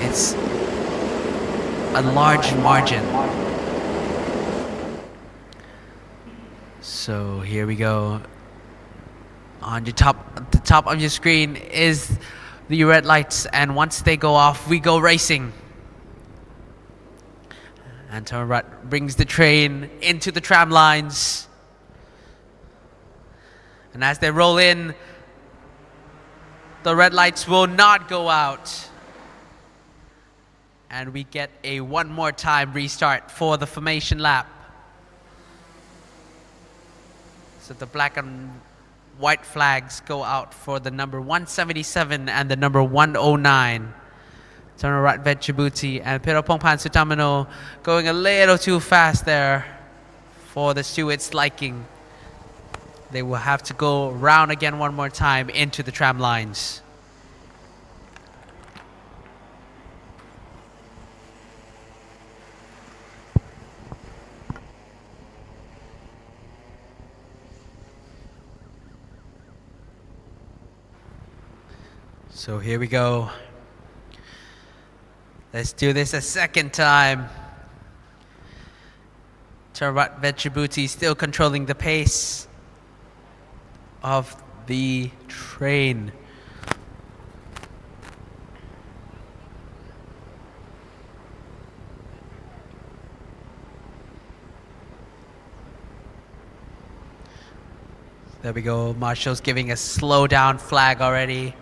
It's a large margin. So here we go. On the top of your screen is the red lights, and once they go off, we go racing. And Tanarat brings the train into the tram lines. And as they roll in, the red lights will not go out. And we get a one more time restart for the formation lap. So the black and white flags go out for the number 177 and the number 109. Tanarat Venturuti and Pirapongpan Sutamino going a little too fast there for the stewards' liking. They will have to go round again one more time into the tram lines. So here we go. Let's do this a second time. Tanarat Venturuti still controlling the pace of the train. There we go. Marshall's giving a slow down flag already.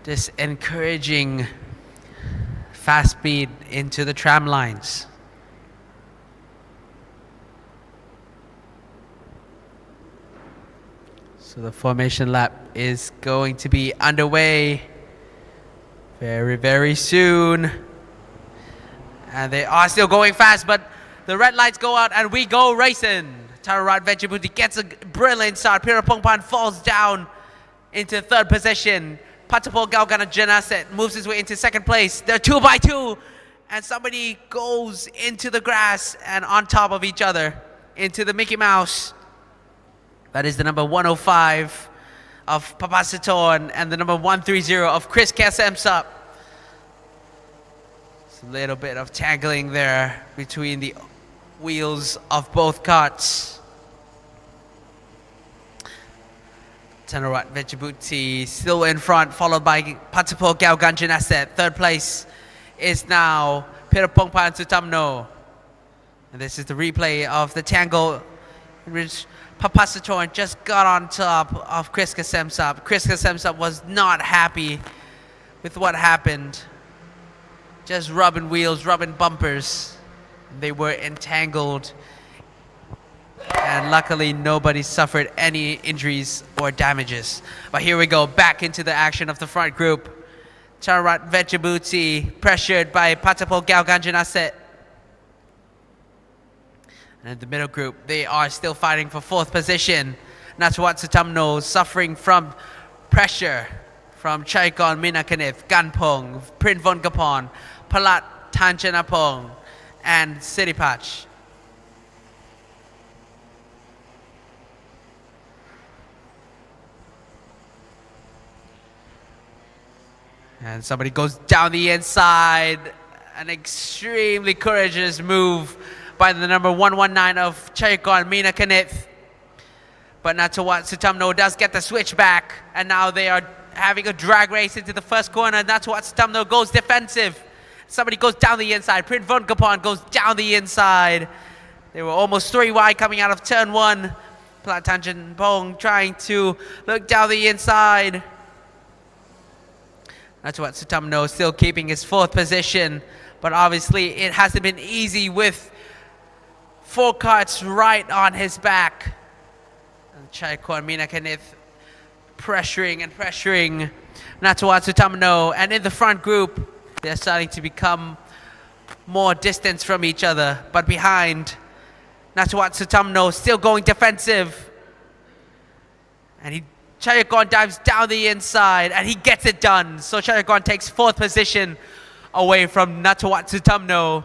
This encouraging fast speed into the tram lines. So the formation lap is going to be underway very, very soon. And they are still going fast, but the red lights go out and we go racing. Tararat Vejabuti gets a brilliant start. Pirapongpan falls down into third position. Patapol Galgana Janaset moves his way into second place. They're 2 by 2. And somebody goes into the grass and on top of each other into the Mickey Mouse. That is the number 105 of Papasatorn and the number 130 of Chris Kasemsup. A little bit of tangling there between the wheels of both carts. Tanarat Vejabuti still in front, followed by Patapol Galgan Janaset. Third place is now Pirapongpan Sutamno. And this is the replay of the tangle in which Papasatorn just got on top of Chris Kasemsup. Chris Kasemsup was not happy with what happened. Just rubbing wheels, rubbing bumpers. They were entangled. And luckily nobody suffered any injuries or damages. But here we go, back into the action of the front group. Charat Vejabuti pressured by Patapol Galganjanaset. And in the middle group, they are still fighting for fourth position. Natawat Sutamno suffering from pressure from Chaikon Minakanith, Ganpong, Prinvongapon, Palat Tanchanapong, and Siripach. And somebody goes down the inside. An extremely courageous move by the number 119 of Chaikon Minakanith. But Natawat Sutamno does get the switch back. And now they are having a drag race into the first corner. Natawat Sutamno goes defensive. Somebody goes down the inside. Prinvongapon goes down the inside. They were almost 3 wide coming out of turn 1. Platanjan Pong trying to look down the inside. Natawat Sutamno still keeping his fourth position. But obviously it hasn't been easy with 4 carts right on his back. Chaikon Minakanith pressuring and pressuring Natawat Sutamno. And in the front group, they're starting to become more distance from each other. But behind, Natawat Sutamno still going defensive. And Chaikon dives down the inside and he gets it done. So Chaikon takes fourth position away from Natawat Sutamno.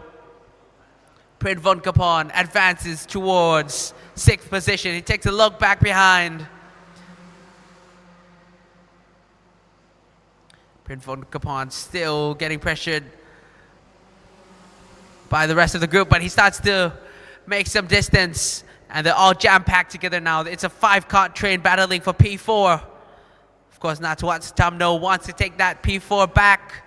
Prinvongapon advances towards sixth position. He takes a look back behind. Prinvongapon still getting pressured by the rest of the group, but he starts to make some distance. And they're all jam-packed together now. It's a 5-cart train battling for P4. Of course, Natawat Sutamno wants to take that P4 back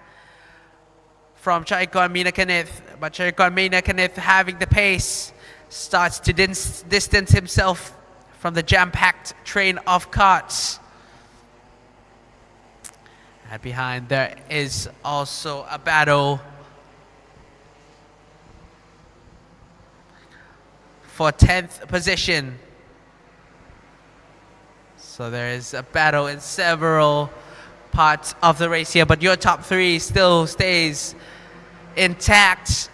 from Chaikon Minakanith. But Chaikon Minakanith, having the pace, starts to distance himself from the jam-packed train of carts. And behind there is also a battle for 10th position. So there is a battle in several parts of the race here, but your top 3 still stays intact.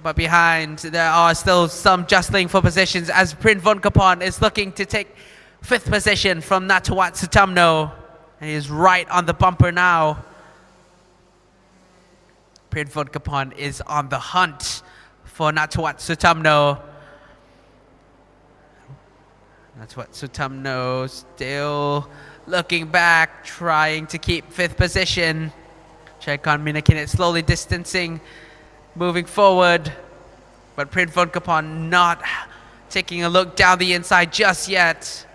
But behind, there are still some jostling for positions as Prinvongapon is looking to take 5th position from Natawat Sutamno. And he is right on the bumper now. Prinvongapon is on the hunt for Natawat Sutamno. Natawat Sutamno still looking back, trying to keep 5th position. Chaikon Minakanith slowly distancing, moving forward. But Prinvongapon not taking a look down the inside just yet.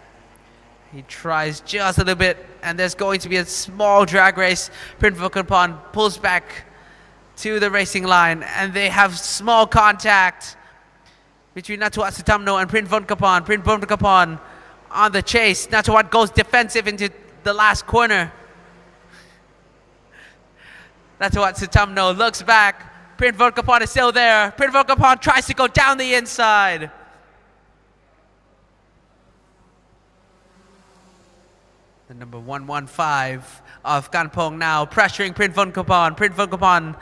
He tries just a little bit, and there's going to be a small drag race. Prinvongapon pulls back to the racing line, and they have small contact between Natawat Sutamno and Prinvongapon. Prinvongapon on the chase. Natawat goes defensive into the last corner. Natawat Sutamno looks back. Prince Vodkapan is still there. Prince Vodkapan tries to go down the inside. The number 115 of Kanpong now pressuring Prince Vodkapan. Prince Vodkapan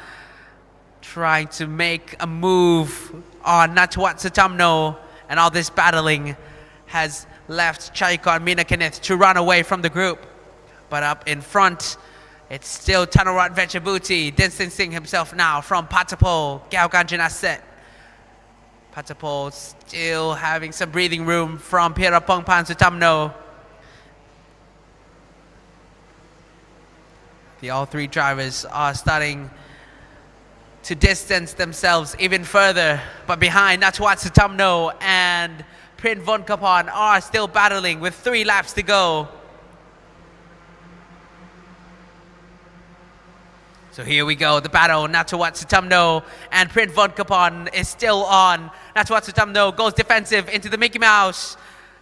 trying to make a move on Natawat Sutamno, and all this battling has left Chaikon Minakinith to run away from the group. But up in front, it's still Tanarat Vechabuti distancing himself now from Patapol, Galganjanaset. Patapol still having some breathing room from Pirapongpan Sutamno. All three drivers are starting to distance themselves even further, but behind Natawat Sutamno and Prince Vodkapan are still battling with 3 laps to go. So here we go, the battle. Natawat Sutamno and Prince Vodkapan is still on. Natawat Sutamno goes defensive into the Mickey Mouse.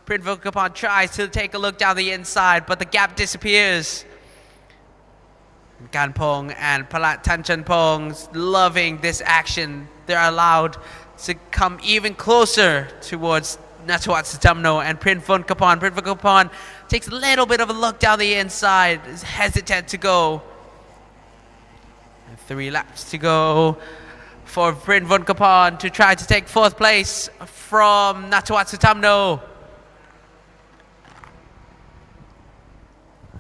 Prince Vodkapan tries to take a look down the inside, but the gap disappears. Ganpong and Palat Tanchanpong loving this action. They're allowed to come even closer towards Natawat Sutamno and Prince Vodkapan. Prince Vodkapan takes a little bit of a look down the inside, is hesitant to go. 3 laps to go for Prince Vodkapan to try to take 4th place from Natawat Sutamno.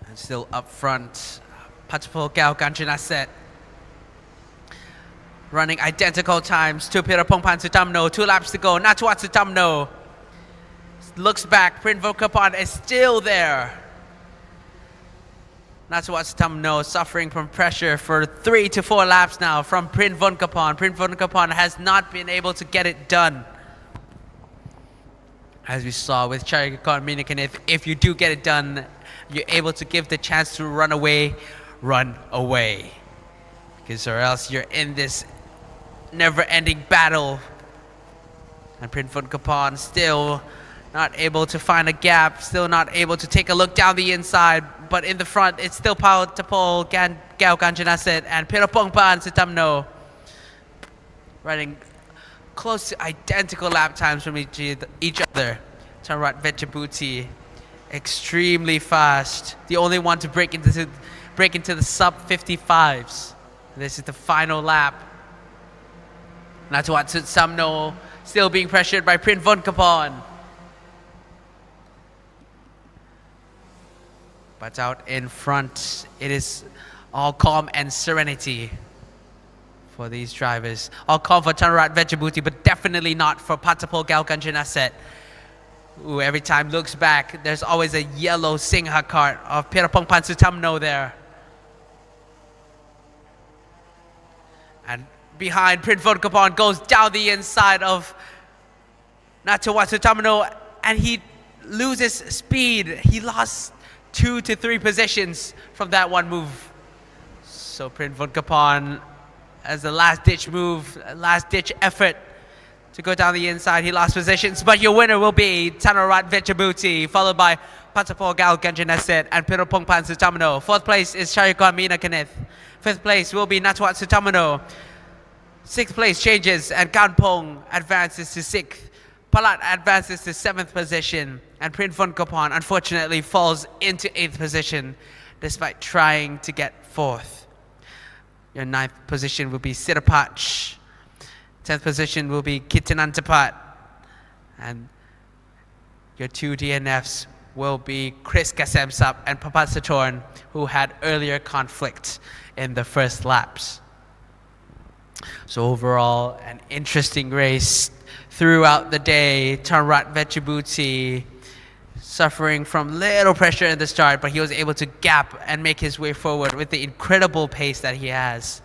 And still up front, Patapol Galganjanaset running identical times to Pirapongpan Sutamno. 2 laps to go. Natawat Sutamno looks back. Prince Vodkapan is still there. Natawat Sutamno suffering from pressure for 3 to 4 laps now from Prince Vodkapan. Prince Vodkapan has not been able to get it done. As we saw with Chaikon Minakinith, if you do get it done, you're able to give the chance to run away. Because or else you're in this never-ending battle. And Prince Vodkapan still not able to find a gap, still not able to take a look down the inside. But in the front, it's still Patapol Galganjanaset and Pirapongpan Sutamno running close to identical lap times from each other. Tarat Vechabuti extremely fast, the only one to break into the sub 55s. This is the final lap. Natawat Sutamno still being pressured by Prince Vodkapan. But out in front, it is all calm and serenity for these drivers. All calm for Tanarat Vechabuti, but definitely not for Patapol Galganjanaset, who every time looks back, there's always a yellow Singha cart of Pirapongpan Sutamno there. And behind, Prince Vodkapan goes down the inside of Natawat Sutamno, and he loses speed. He lost 2 to 3 positions from that one move. So Prince Vodkapan, as a last-ditch move, last-ditch effort to go down the inside, he lost positions. But your winner will be Tanarat Vechabuti, followed by Patapol Galganjanaset and Pirapongpan Sutamno. 4th place is Chaikon Minakinith. 5th place will be Natawat Sutamno. 6th place changes, and Ganpong advances to 6th. Palat advances to 7th position, and Prince Vodkapan unfortunately falls into 8th position despite trying to get 4th. Your 9th position will be Sirapach. 10th position will be Kitanantapat. And your 2 DNFs will be Chris Kasemsap and Papat Satorn, who had earlier conflict in the first laps. So overall, an interesting race throughout the day. Tanarat Vechabuti suffering from little pressure in the start, but he was able to gap and make his way forward with the incredible pace that he has.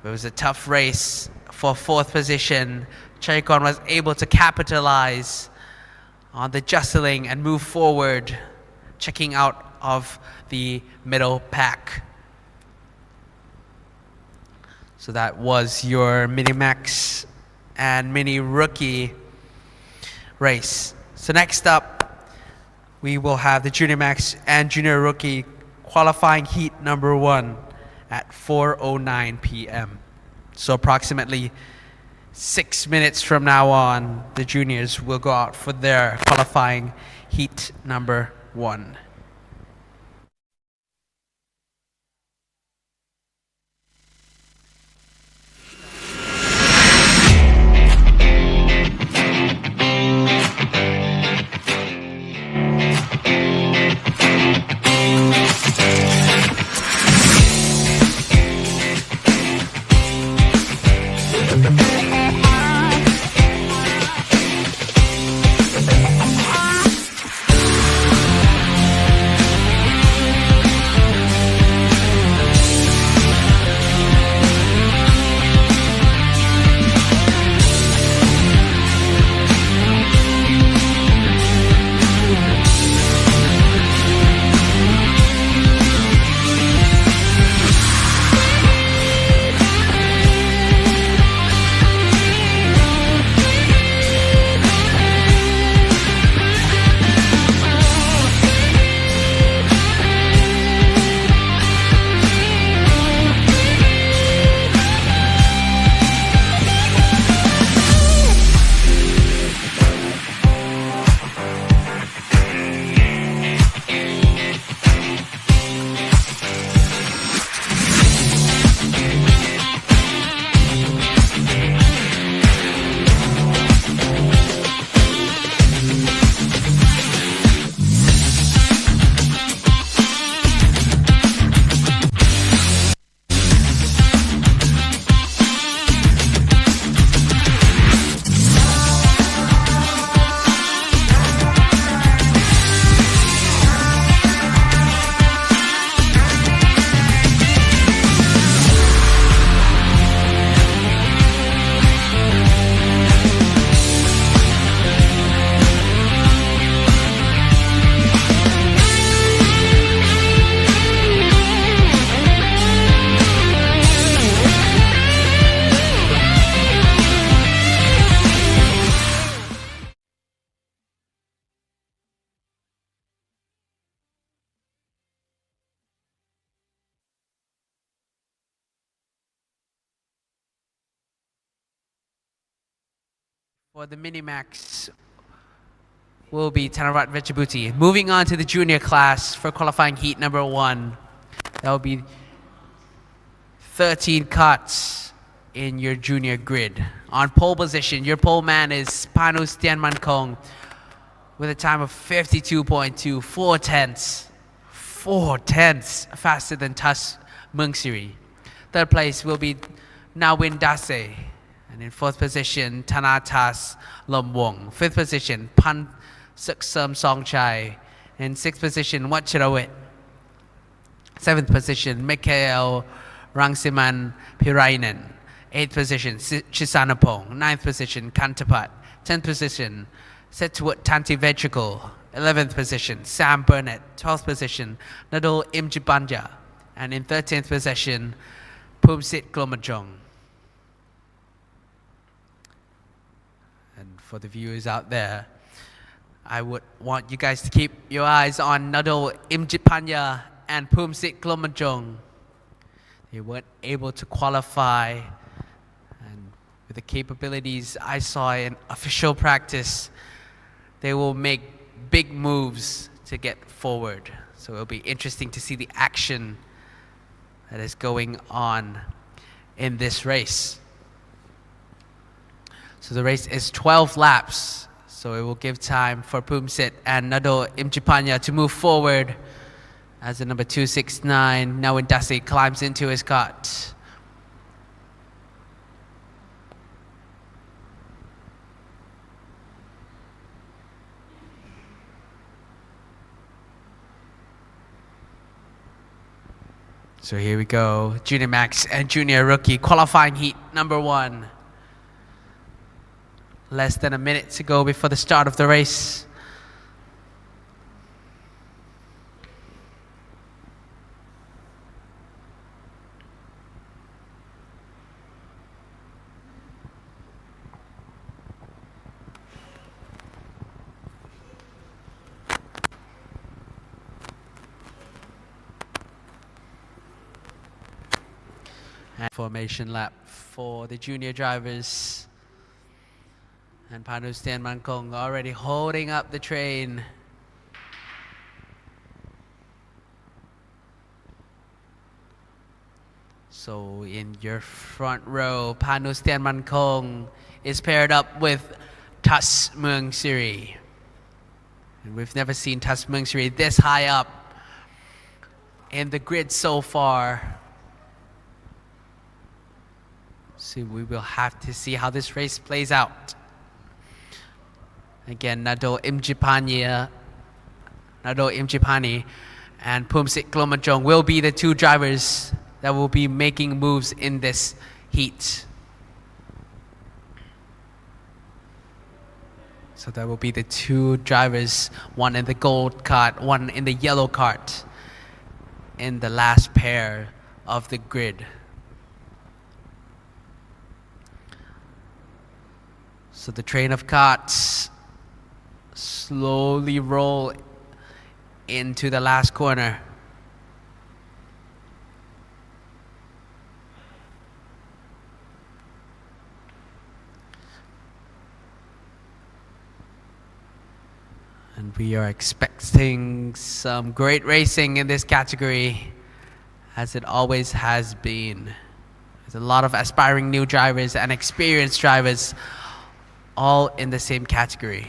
It was a tough race for 4th position. Chaikon was able to capitalize on the jostling and move forward, checking out of the middle pack. So that was your Minimax and Mini Rookie race. So next up, we will have the Junior Max and Junior Rookie qualifying heat number 1. at 4:09 p.m. So approximately 6 minutes from now on, the juniors will go out for their qualifying heat number 1. For the Minimax will be Thanarat Vechabuti. Moving on to the junior class for qualifying heat number 1. That will be 13 cuts in your junior grid. On pole position, your pole man is Panus Tianmankong with a time of 52.2, 4 tenths. 4 tenths faster than Tas Mungsiri. Third place will be Nawin Dase. And in fourth position, Thanatas Lomwong. Fifth position, Pan Suksum Songchai. In sixth position, Wachirawit. Seventh position, Mikhail Rangsiman Pirainen. Eighth position, Chisanapong. Ninth position, Kantapat. 10th position, Setwut Tanti Vetrical. 11th position, Sam Burnett. 12th position, Nadol Imjibanja. And in 13th position, Pumsit Glomajong. And for the viewers out there, I would want you guys to keep your eyes on Nadol Imjibanja and Pumsit Glomajong. They weren't able to qualify, and with the capabilities I saw in official practice, they will make big moves to get forward. So it'll be interesting to see the action that is going on in this race. So the race is 12 laps, so it will give time for Pumsit and Nado Imjipanya to move forward as the number 269 Nawin Dasi climbs into his cart. So here we go, Junior Max and Junior Rookie qualifying heat number 1. Less than a minute to go before the start of the race. formation lap for the junior drivers. And Panustian Mankong already holding up the train. So in your front row, Panustian Mankong is paired up with Tas Mueang Siri. And we've never seen Tas Mueang Siri this high up in the grid so far. So we will have to see how this race plays out. Again, Nado Imjipani and Phumsit Klomajong will be the two drivers that will be making moves in this heat. So that will be the two drivers, one in the gold cart, one in the yellow cart, in the last pair of the grid. So the train of carts slowly roll into the last corner. And we are expecting some great racing in this category, as it always has been. There's a lot of aspiring new drivers and experienced drivers, all in the same category.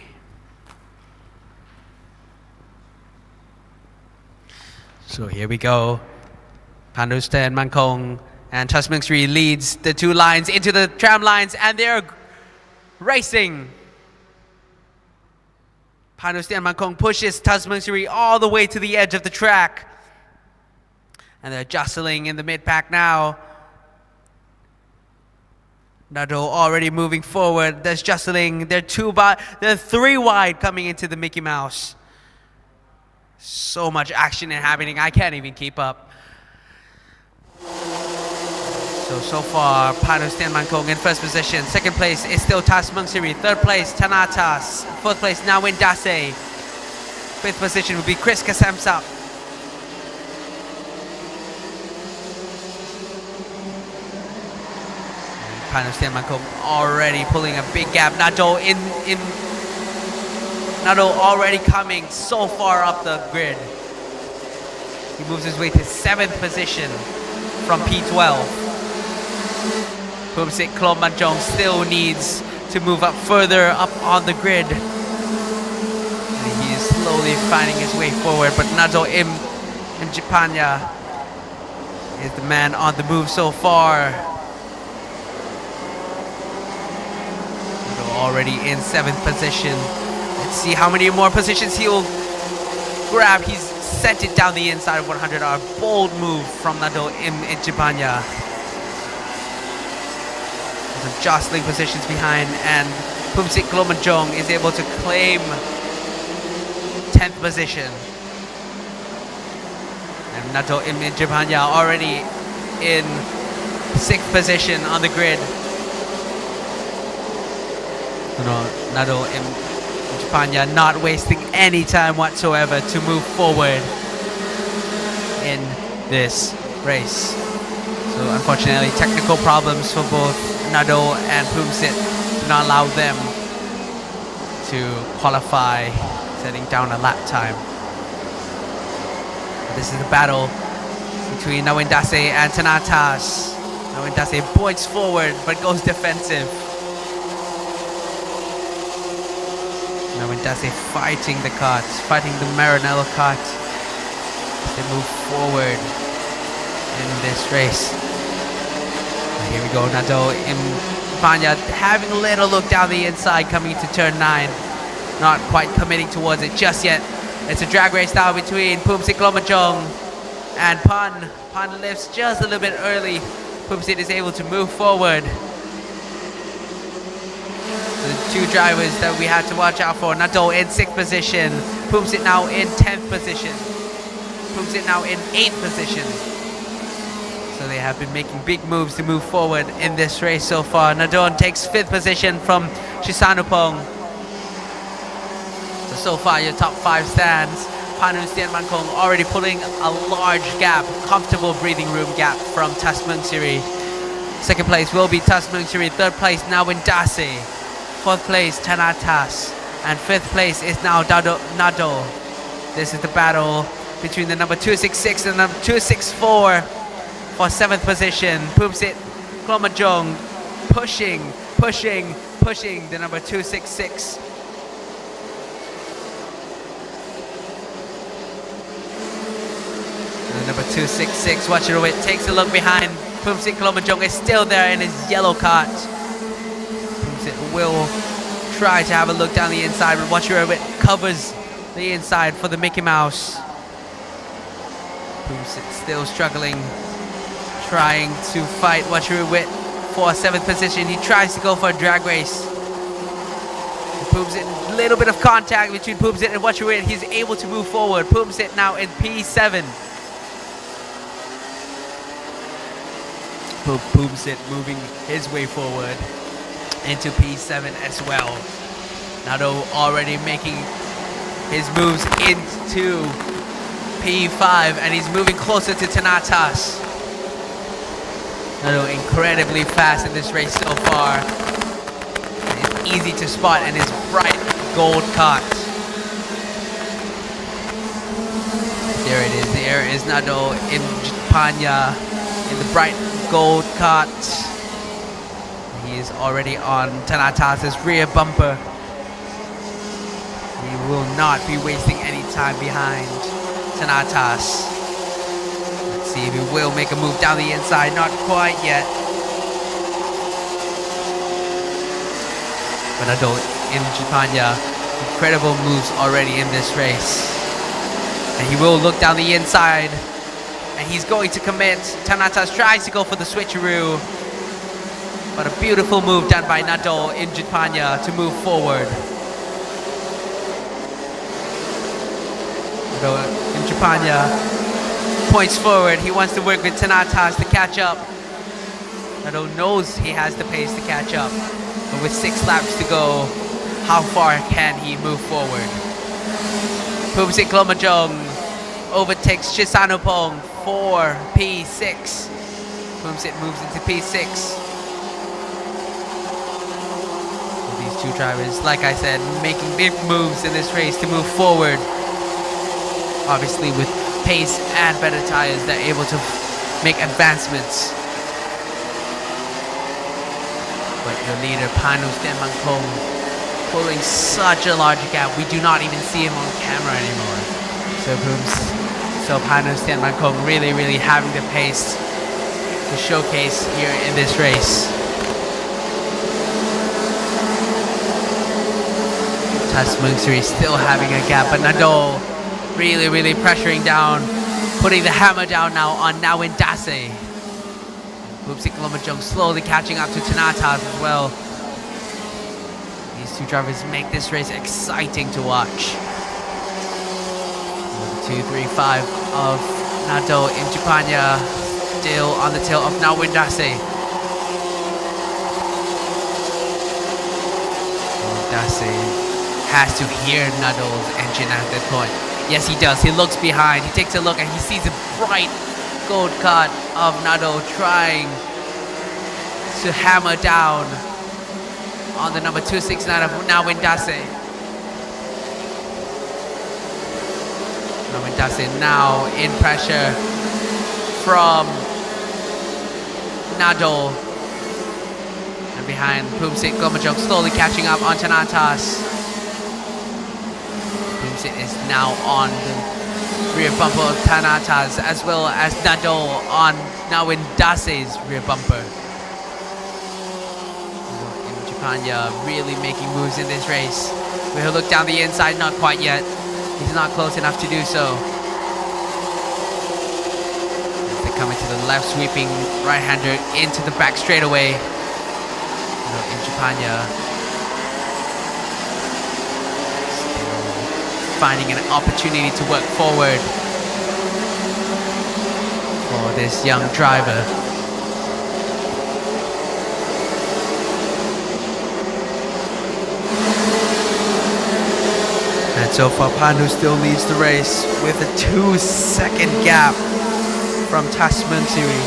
So here we go. Panustian Mankong and Tas Mueang Sri leads the two lines into the tram lines, and they're racing. Panustian Mankong pushes Tas Mueang Sri all the way to the edge of the track. And they're jostling in the mid-pack now. Nado already moving forward. There's jostling. They're three wide coming into the Mickey Mouse. So much action happening, I can't even keep up. So far, Panustian Mankong in first position. Second place is still Tas Mueang Sri. Third place, Thanatas. Fourth place, Nawin Dase. Fifth position will be Chris Kasemsap. Panustian Mankong already pulling a big gap. Nado Nado already coming so far up the grid. He moves his way to 7th position from P12. Phumsit Klomajong still needs to move up further up on the grid. And he is slowly finding his way forward, but Nado Imjipanya is the man on the move so far. Nado already in 7th position. Let's see how many more positions he'll grab. He's sent it down the inside of 100. A bold move from Nado Imjipanya. Some jostling positions behind, and Phumsit Klomajong is able to claim 10th position. And Nado Imjipanya already in 6th position on the grid. Nado Imjipanya not wasting any time whatsoever to move forward in this race. So unfortunately, technical problems for both Nado and Phumsit do not allow them to qualify, setting down a lap time. This is the battle between Nawin Dase and Thanatas. Nawin Dase points forward but goes defensive. Nawin Dase fighting the carts, fighting the Maranello cart as they move forward in this race. Here we go, Nado Imjipanya having a little look down the inside coming into turn 9. Not quite committing towards it just yet. It's a drag race now between Phumsit Klomajong and Pan. Pan lifts just a little bit early. Phumsit is able to move forward. The two drivers that we had to watch out for. Nado in 6th position. Phumsit now in 10th position. Phumsit now in 8th position. So they have been making big moves to move forward in this race so far. Nadon takes 5th position from Shisanupong. So far your top 5 stands. Panustian Mankong already pulling a large gap, comfortable breathing room gap from Tas Mueang Sri. Second place will be Tasmungsuri. Third place Nawindase. Fourth place Tanatas. And fifth place is now Nado. This is the battle between the number 266 and number 264 for 7th position. Pumsit Klomajong pushing the number 266. And the number 266, Wachirawit takes a look behind. Pumsit Klomajong is still there in his yellow cart. Pumsit will try to have a look down the inside, but Wachirawit covers the inside for the Mickey Mouse. Pumsit still struggling, trying to fight Wachirawit for 7th position. He tries to go for a drag race. Pumsit, a little bit of contact between Pumsit and Wachirawit. He's able to move forward. Pumsit now in P7. Pumsit moving his way forward into P7 as well. Nado already making his moves into P5, and he's moving closer to Tanatas. Nado incredibly fast in this race so far. It's easy to spot in his bright gold cart. There it is. There is Nado in Panya in the bright gold cart. He is already on Tanatas' rear bumper. He will not be wasting any time behind Tanatas. Let's see if he will make a move down the inside. Not quite yet. Bernardo in Japania, incredible moves already in this race. And he will look down the inside. And he's going to commit. Tanatas tries to go for the switcheroo. But a beautiful move done by Nado in Japania to move forward. In Japania points forward. He wants to work with Tanatas to catch up. Nado knows he has the pace to catch up. But with 6 laps to go, how far can he move forward? Pumsit Klomajong overtakes Chisanupong for P6. Pumsit moves into P6. So these two drivers, like I said, making big moves in this race to move forward. Obviously with pace and better tires, they're able to make advancements. But your leader, Panu Stenmankong, pulling such a large gap. We do not even see him on camera anymore. So Panu Stenmankong really having the pace to showcase here in this race. Tasmungsuri still having a gap, but Nado really pressuring down, putting the hammer down now on Nawindase. Pumsit Klomajong slowly catching up to Tanatas as well. These two drivers make this race exciting to watch. 2-3-5 of Nado in Japania, still on the tail of Nawindase. Nawindase has to hear Nado's engine at that point. Yes, he does. He looks behind. He takes a look and he sees a bright gold cart of Nado trying to hammer down on the number 269 of Nawindase. Nawindase now in pressure from Nado. And behind Pumsit Klomajong slowly catching up on Tanatas. Pumsit is now on the rear bumper of Tanatas as well as Nado on Nawindase's rear bumper. In Japania really making moves in this race. We'll look down the inside, not quite yet. He's not close enough to do so. As they come into the left, sweeping right-hander into the back straightaway. In Japania, finding an opportunity to work forward for this young driver. And so far, Panu still leads the race with a 2-second gap from Tasmungsuri.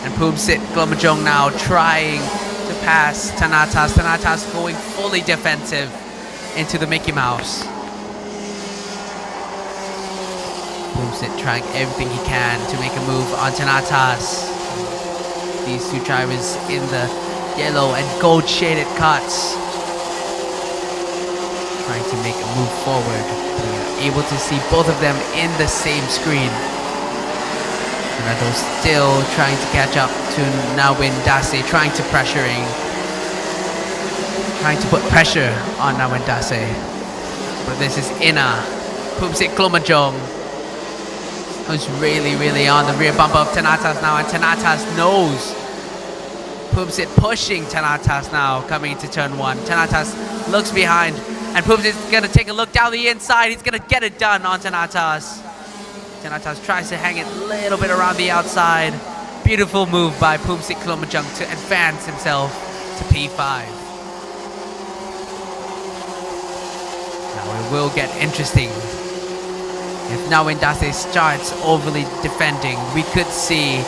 And Poomsit Glomajong now trying to pass Thanatas. Thanatas going fully defensive into the Mickey Mouse. Poomsit trying everything he can to make a move on Thanatas. These two drivers in the yellow and gold shaded cuts trying to make a move forward. We are able to see both of them in the same screen. Ronaldo still trying to catch up to Nawin Dase, trying to put pressure on Nawin Dase. But this is Inna. Poomsit Glomajong, who's really on the rear bumper of Thanatas now, and Thanatas knows. Poomsit pushing Thanatas now coming into turn 1. Thanatas looks behind, and Poomsit's gonna take a look down the inside. He's gonna get it done on Thanatas. Thanatas tries to hang it a little bit around the outside. Beautiful move by Poomsit Glomajong to advance himself to P5. Now it will get interesting. If Nawin Dase starts overly defending, we could see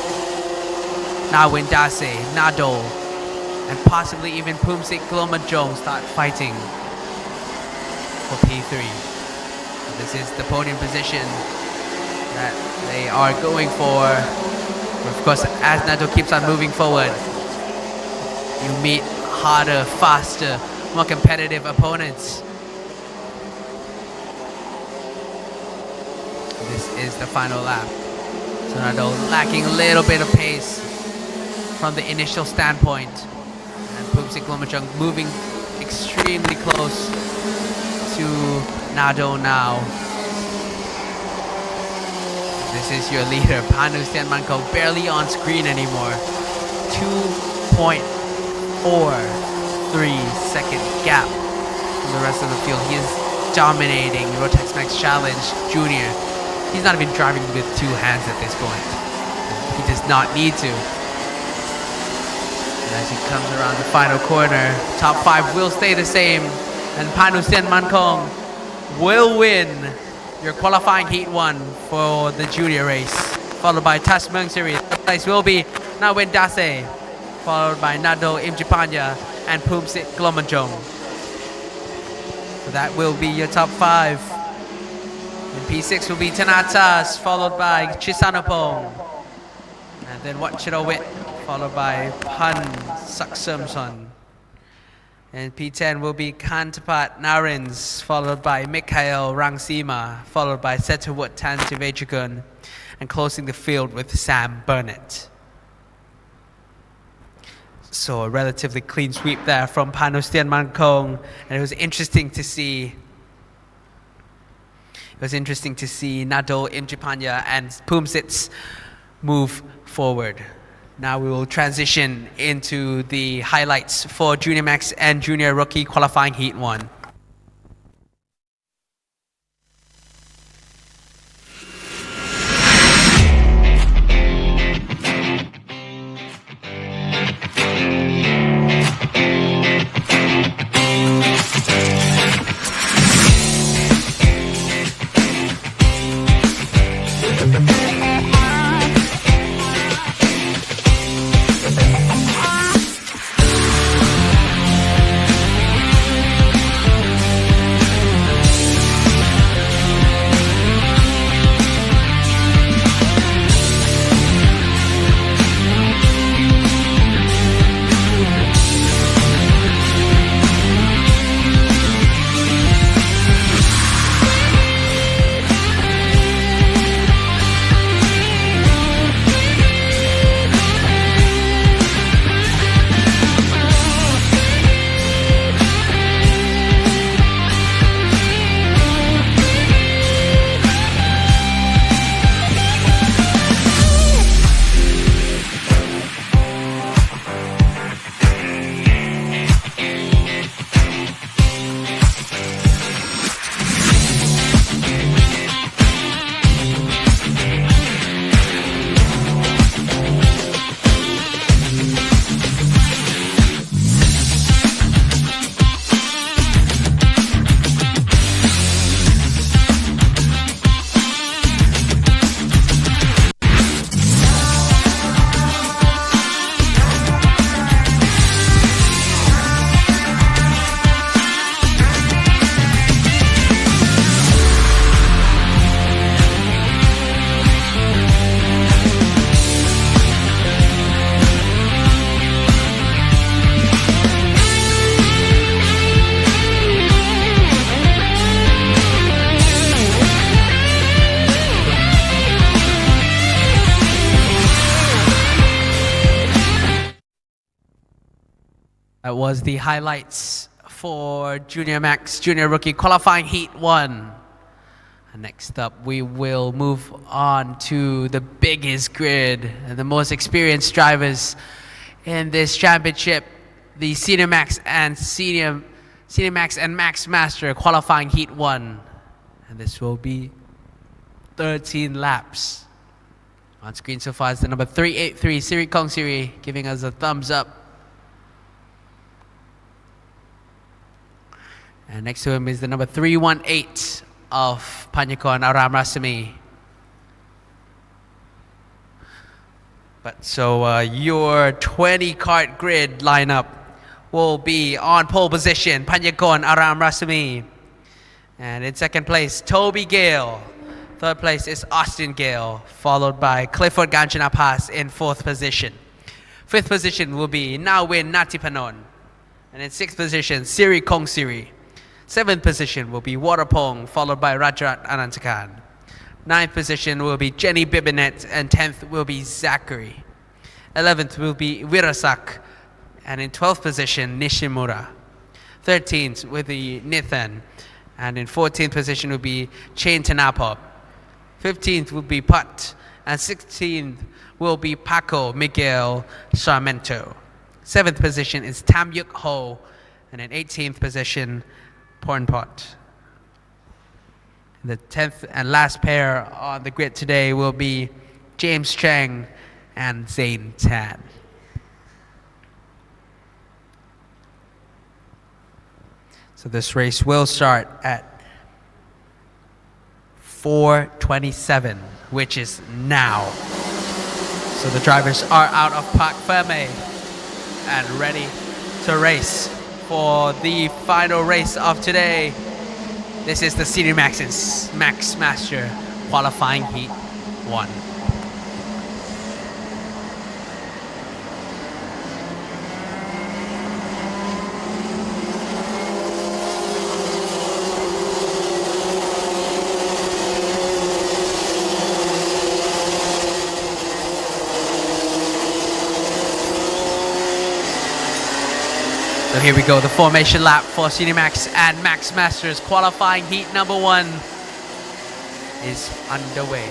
Nawin Dase, Nado, and possibly even Poomsit Glomajong start fighting for P3. This is the podium position that they are going for. Of course, as Nado keeps on moving forward, you meet harder, faster, more competitive opponents. This is the final lap. So Nado lacking a little bit of pace from the initial standpoint. And Poomsit Glomajong moving extremely close to Nado now. This is your leader, Panusian Manko, barely on screen anymore. 2.43 second gap from the rest of the field. He is dominating Rotax Max Challenge Junior. He's not even driving with two hands at this point. He does not need to. And as he comes around the final corner, top 5 will stay the same, and Panusian Mankong will win your qualifying heat 1 for the junior race, followed by Tas Meung Series. Third place will be Nawin Dase, followed by Nado Imjipanya and Poomsit Glomajong. So that will be your top 5. In P6 will be Thanatas, followed by Chisanapong, and then Watchidowit, followed by Pan Saksamson. And P10 will be Kantapat Narins, followed by Mikhail Rangsima, followed by Setawut Tantivechikun, and closing the field with Sam Burnett. So a relatively clean sweep there from Panusian Mankong, and it was interesting to see. Nado Imjipanya and Poomsit's move forward. Now we will transition into the highlights for Junior Max and Junior Rookie qualifying heat 1. That was the highlights for Junior Max Junior Rookie qualifying Heat 1. And next up, we will move on to the biggest grid and the most experienced drivers in this championship, the Senior Max and Max Master qualifying Heat 1. And this will be 13 laps. On screen so far is the number 383, Siri Kong Siri, giving us a thumbs up. And next to him is the number 318 of Panyakon Aram Rasami. But so your 20 kart grid lineup will be on pole position, Panyakon Aram Rasami. And in second place, Toby Gale. Third place is Austin Gale, followed by Clifford Ganchanapas in fourth position. Fifth position will be Nawin Natipanon. And in sixth position, Siri Kong Siri. Seventh position will be Waterpong, followed by Rajat Anantakan. Ninth position will be Jenny Bibinet, and 10th will be Zachary. 11th will be Virasak, and in 12th position, Nishimura. 13th will be Nithan, and in 14th position will be Chain Tanapop. 15th will be Putt, and 16th will be Paco Miguel Sarmento. 7th position is Tam Yuk Ho, and in 18th position, Pornpot. The 10th and last pair on the grid today will be James Chang and Zain Tan. So this race will start at 4:27, which is now. So the drivers are out of Parc Ferme and ready to race for the final race of today. This is the Senior Max's Max Master qualifying Heat 1. So here we go, the formation lap for Senior Max and Max Masters qualifying Heat number 1 is underway.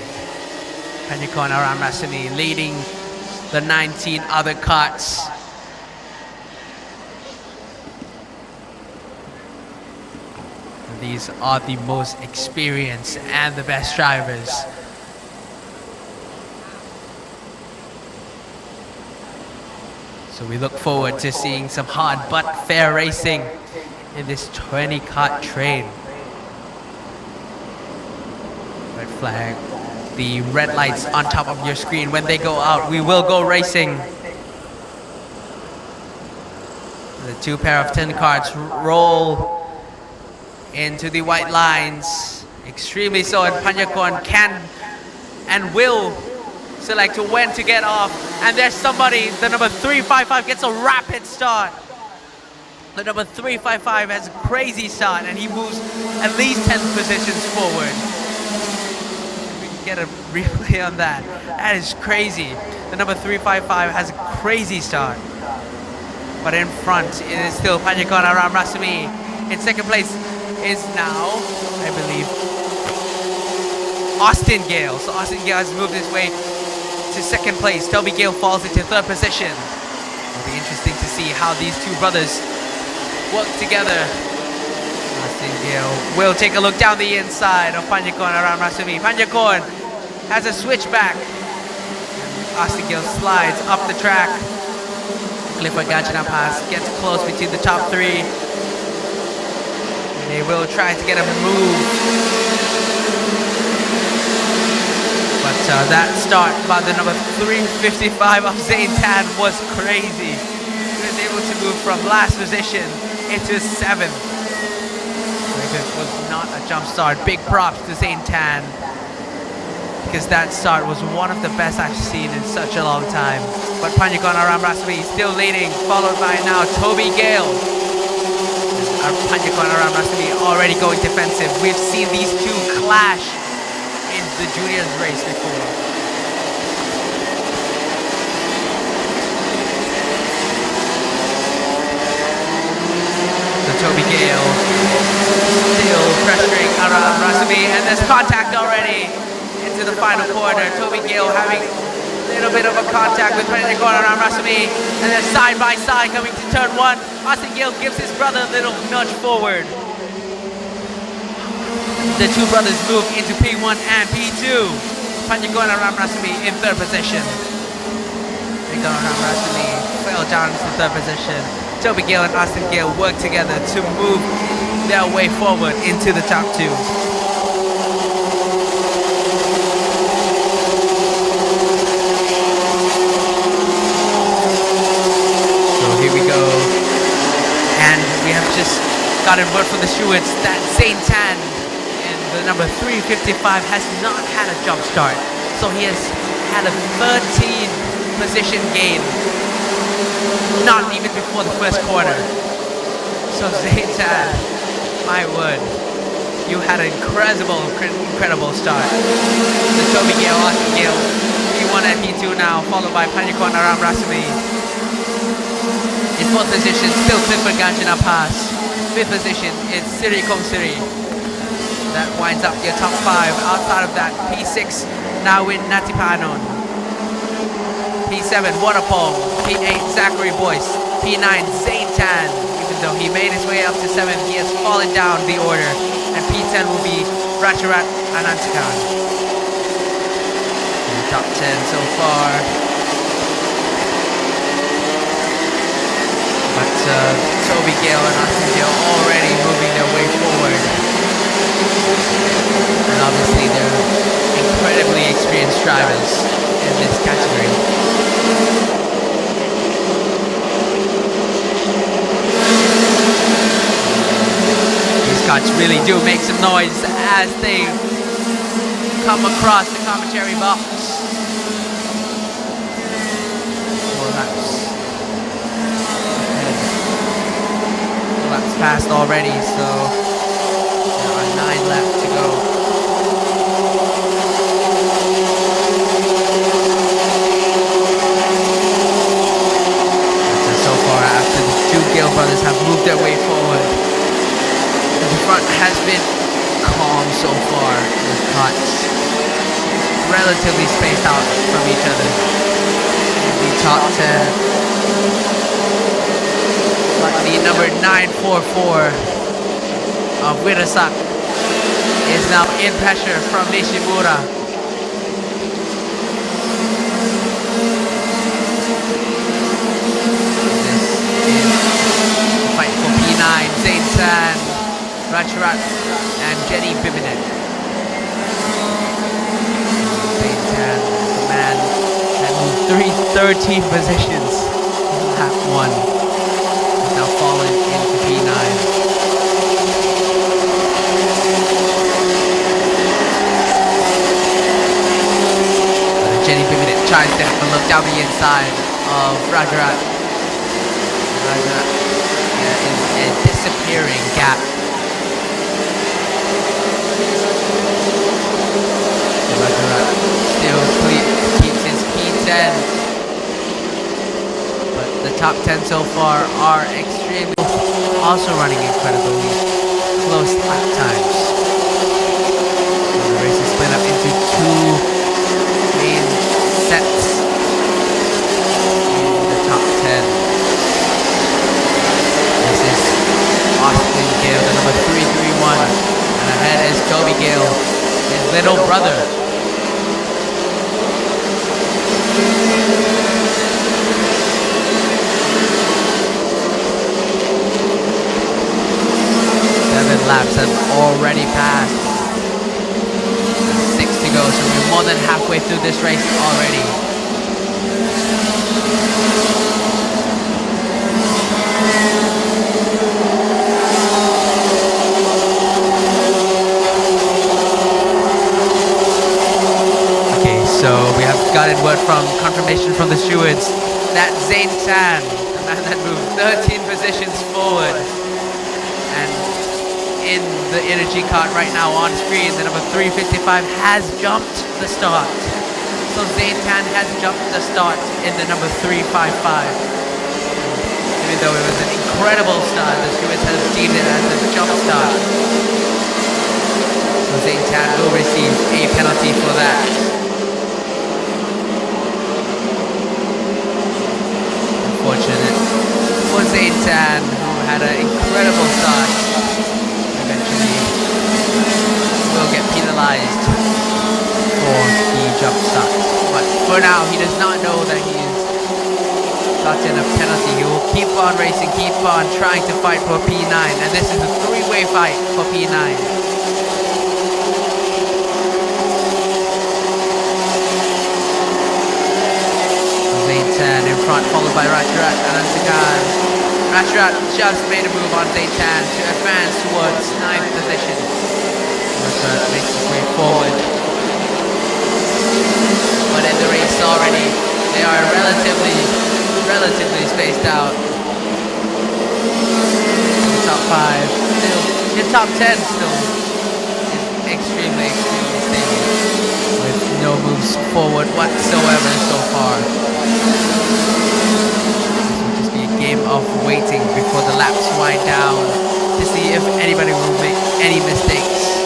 Panyakon Aram Rasani leading the 19 other karts. And these are the most experienced and the best drivers. So we look forward to seeing some hard but fair racing in this 20 kart train. Red flag. The red lights on top of your screen, when they go out, we will go racing. The two pair of 10 karts roll into the white lines. Extremely so, and Panyakon can and will select when to get off. And there's somebody, the number 355 gets a rapid start. The number 355 has a crazy start and he moves at least 10 positions forward. We can get a replay on that. That is crazy. The number 355 has a crazy start. But in front, it is still Panyakon Aram Rasami. In second place is now, I believe, Austin Gale. So Austin Gale has moved his way to second place. Toby Gale falls into third position. It'll be interesting to see how these two brothers work together. Austin Gale will take a look down the inside of Panyakon Aram Rasami. Panyakon has a switchback. Austin Gale slides up the track. Clifford Ganchanapas gets close between the top three. And they will try to get a move. But that start by the number 355 of Zain Tan was crazy. He was able to move from last position into 7th. It was not a jump start. Big props to Zain Tan, because that start was one of the best I've seen in such a long time. But Panyakon Aram Rasami still leading, followed by now Toby Gale. Panyakon Aram Rasami already going defensive. We've seen these two clash in the juniors race before. Toby Gale still pressuring around Rasumi, and there's contact already into the final corner. Toby Gale having a little bit of a contact with Paninicorn around Rasumi, and then side by side coming to turn one. Austin Gale gives his brother a little nudge forward. The two brothers move into P1 and P2. Paninicorn around Rasumi in third position. Paninicorn around Rasumi fell down into third position. Toby Gale and Austin Gale work together to move their way forward into the top two. So here we go. And we have just gotten word from the stewards that Zain Tan in the number 355 has not had a jump start. So he has had a 13 position gain, not even before the first quarter. So Zain Tan, my word, you had an incredible start. The Toby Gale, Austin Gale, P1 and P2 now, followed by Paninicorn around Rasumi. In fourth position, still Clifford Ganjana Pass. Fifth position is Siri Kong Siri. That winds up your top five. Outside of that, P6, Nawin Natipanon. P7, Waterpong. P8, Zachary Boyce. P9, Zain Tan. Even though he made his way up to 7, he has fallen down the order. And P10 will be Rajarat Anantakan. Top 10 so far. But Toby Gale and Austin Gale already moving their way forward. And obviously they're incredibly experienced drivers in this category. These cars really do make some noise as they come across the commentary box. 4 laps. Laps passed already, so there are 9 left to go. So, so far, after the two Gale brothers have moved their way forward, the front has been calm so far, with cuts relatively spaced out from each other. The top 10. The number 944 of Wirasak is now in pressure from Nishimura. This is the fight for P9, Zain Tan, Rajarat, and Jenny Bibinet. Zain Tan, the man that moved 13 positions in lap 1. Now fallen into P9. Jenny Bibinet tries to have a look down the inside of Rajarat. Rajarat is a disappearing gap. Rajarat still keeps his P10. The top 10 so far are extremely, also running incredibly close lap times. So the race is split up into 2 main sets in the top 10. This is Austin Gale, the number 331, and ahead is Toby Gale, his little brother. Laps have already passed. 6 to go, so we're more than halfway through this race already. Okay, so we have gotten word from confirmation from the stewards that Zain Tan, the man that moved 13 positions forward, and in the energy card right now on screen, the number 355 has jumped the start. So Zain Tan has jumped the start in the number 355. Even though it was an incredible start. The stewards have deemed it as a jump start. So Zane Tan will receive a penalty for that. Unfortunate for Zane Tan, who had an incredible start. Eventually will get penalized for the jump start. But for now, he does not know that he is gotten a penalty. He will keep on racing, keep on trying to fight for P9, and this is a three-way fight for P9. Zane Tan in front, followed by Ratcharat and Antakan. Ratcharat just made a move on Zane Tan to advance towards 9th position. Ratcharat makes his way forward. But in the race already, they are relatively spaced out. In the top 5, still, in top 10 still, is extremely stable, with no moves forward whatsoever so far. This will just be a game of waiting before the laps wind down to see if anybody will make any mistakes.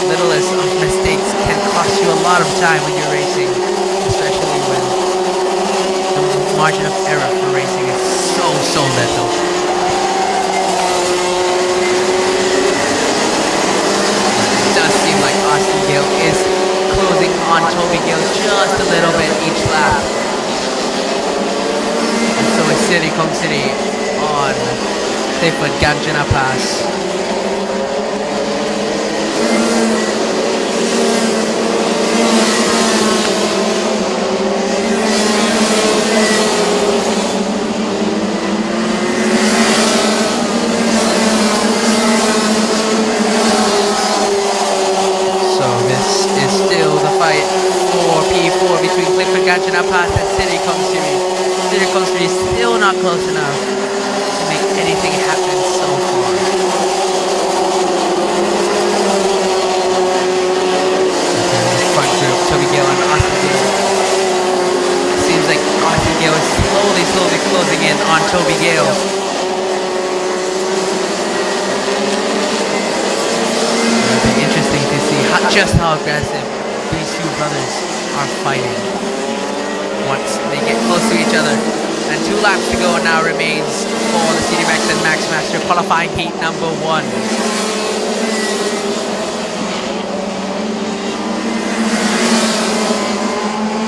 Littlest of mistakes can cost you a lot of time when you're racing, especially when the margin of error for racing is so little. It does seem like Austin Gale is closing on Toby Gale just a little bit each lap. And so is City Kong City on Clifford Ganjana Pass. Between Clifford Ganjana Pass and City Kong City. City Kong City is still not close enough to make anything happen so far. Front group, Toby Gale and Austin Gale. Seems like Austin Gale is slowly closing in on Toby Gale. It'll be interesting to see just how aggressive these two brothers are fighting once they get close to each other. And 2 laps to go now remains for the Minimax and Max Master qualifying heat number 1.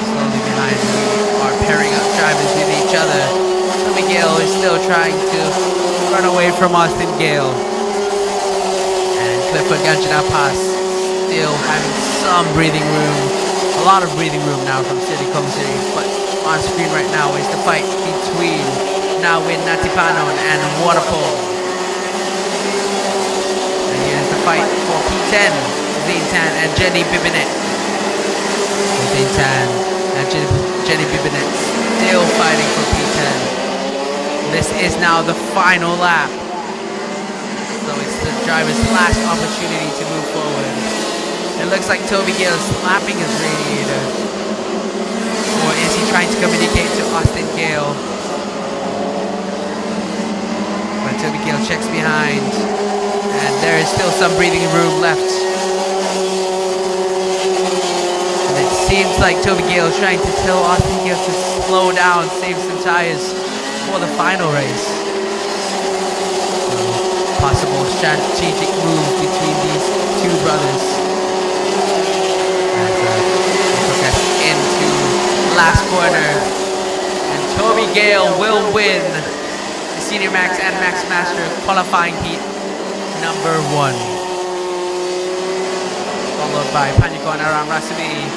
Slowly behind, we are pairing up drivers with each other. Toby Gale is still trying to run away from Austin Gale. And Clifford Ganjana Pass still having some breathing room. A lot of breathing room now from City Kong City, but on screen right now is the fight between Nawin Natipanon and Waterpole. And here's the fight for P10, Zane Tan and Jenny Bibinet. Zane Tan and Jenny Bibinet still fighting for P10. This is now the final lap, so it's the driver's last opportunity to move forward. It looks like Toby Gale is slapping his radiator. Or is he trying to communicate to Austin Gale? But Toby Gale checks behind. And there is still some breathing room left. And it seems like Toby Gale is trying to tell Austin Gale to slow down, save some tires for the final race. So, possible strategic move between these two brothers. Into last corner, and Toby Gale will win the Senior Max and Max Master qualifying heat number 1, followed by Panyakon Aram Rasmi,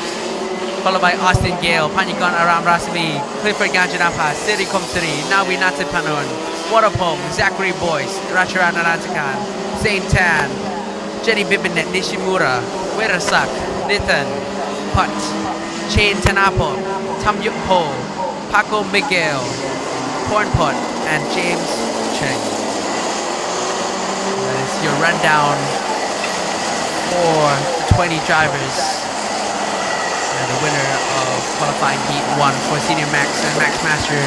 followed by Austin Gale, Panyakon Aram Rasmi, Clifford Ganjana Pass, City Kong City, Nawi Natipanon, Waterpong, Zachary Boyce, Ratcharan Anantakan, Zane Tan, Jenny Bibinet, Nishimura, Werasak, Nathan Putt, Chain Tanapo, Tam Yup Ho, Paco Miguel, Pornpot, and James Cheng. That is your rundown for 20 drivers. And the winner of qualifying heat 1 for Senior Max and Max Master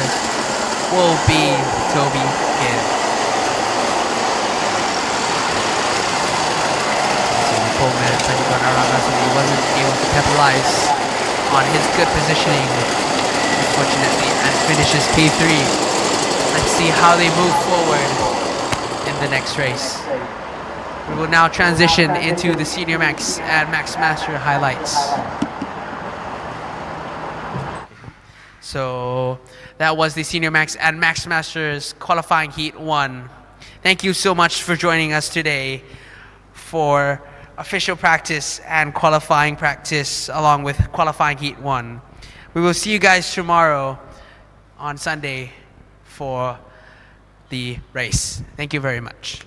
will be Toby Gibb. So Coleman trying to go around us, and he wasn't able to capitalize on his good positioning, unfortunately, and finishes P3. Let's see how they move forward in the next race. We will now transition into the Senior Max and Max Master highlights. So that was the Senior Max and Max Masters qualifying heat 1. Thank you so much for joining us today for official practice and qualifying practice along with qualifying heat 1. We will see you guys tomorrow on Sunday for the race. Thank you very much.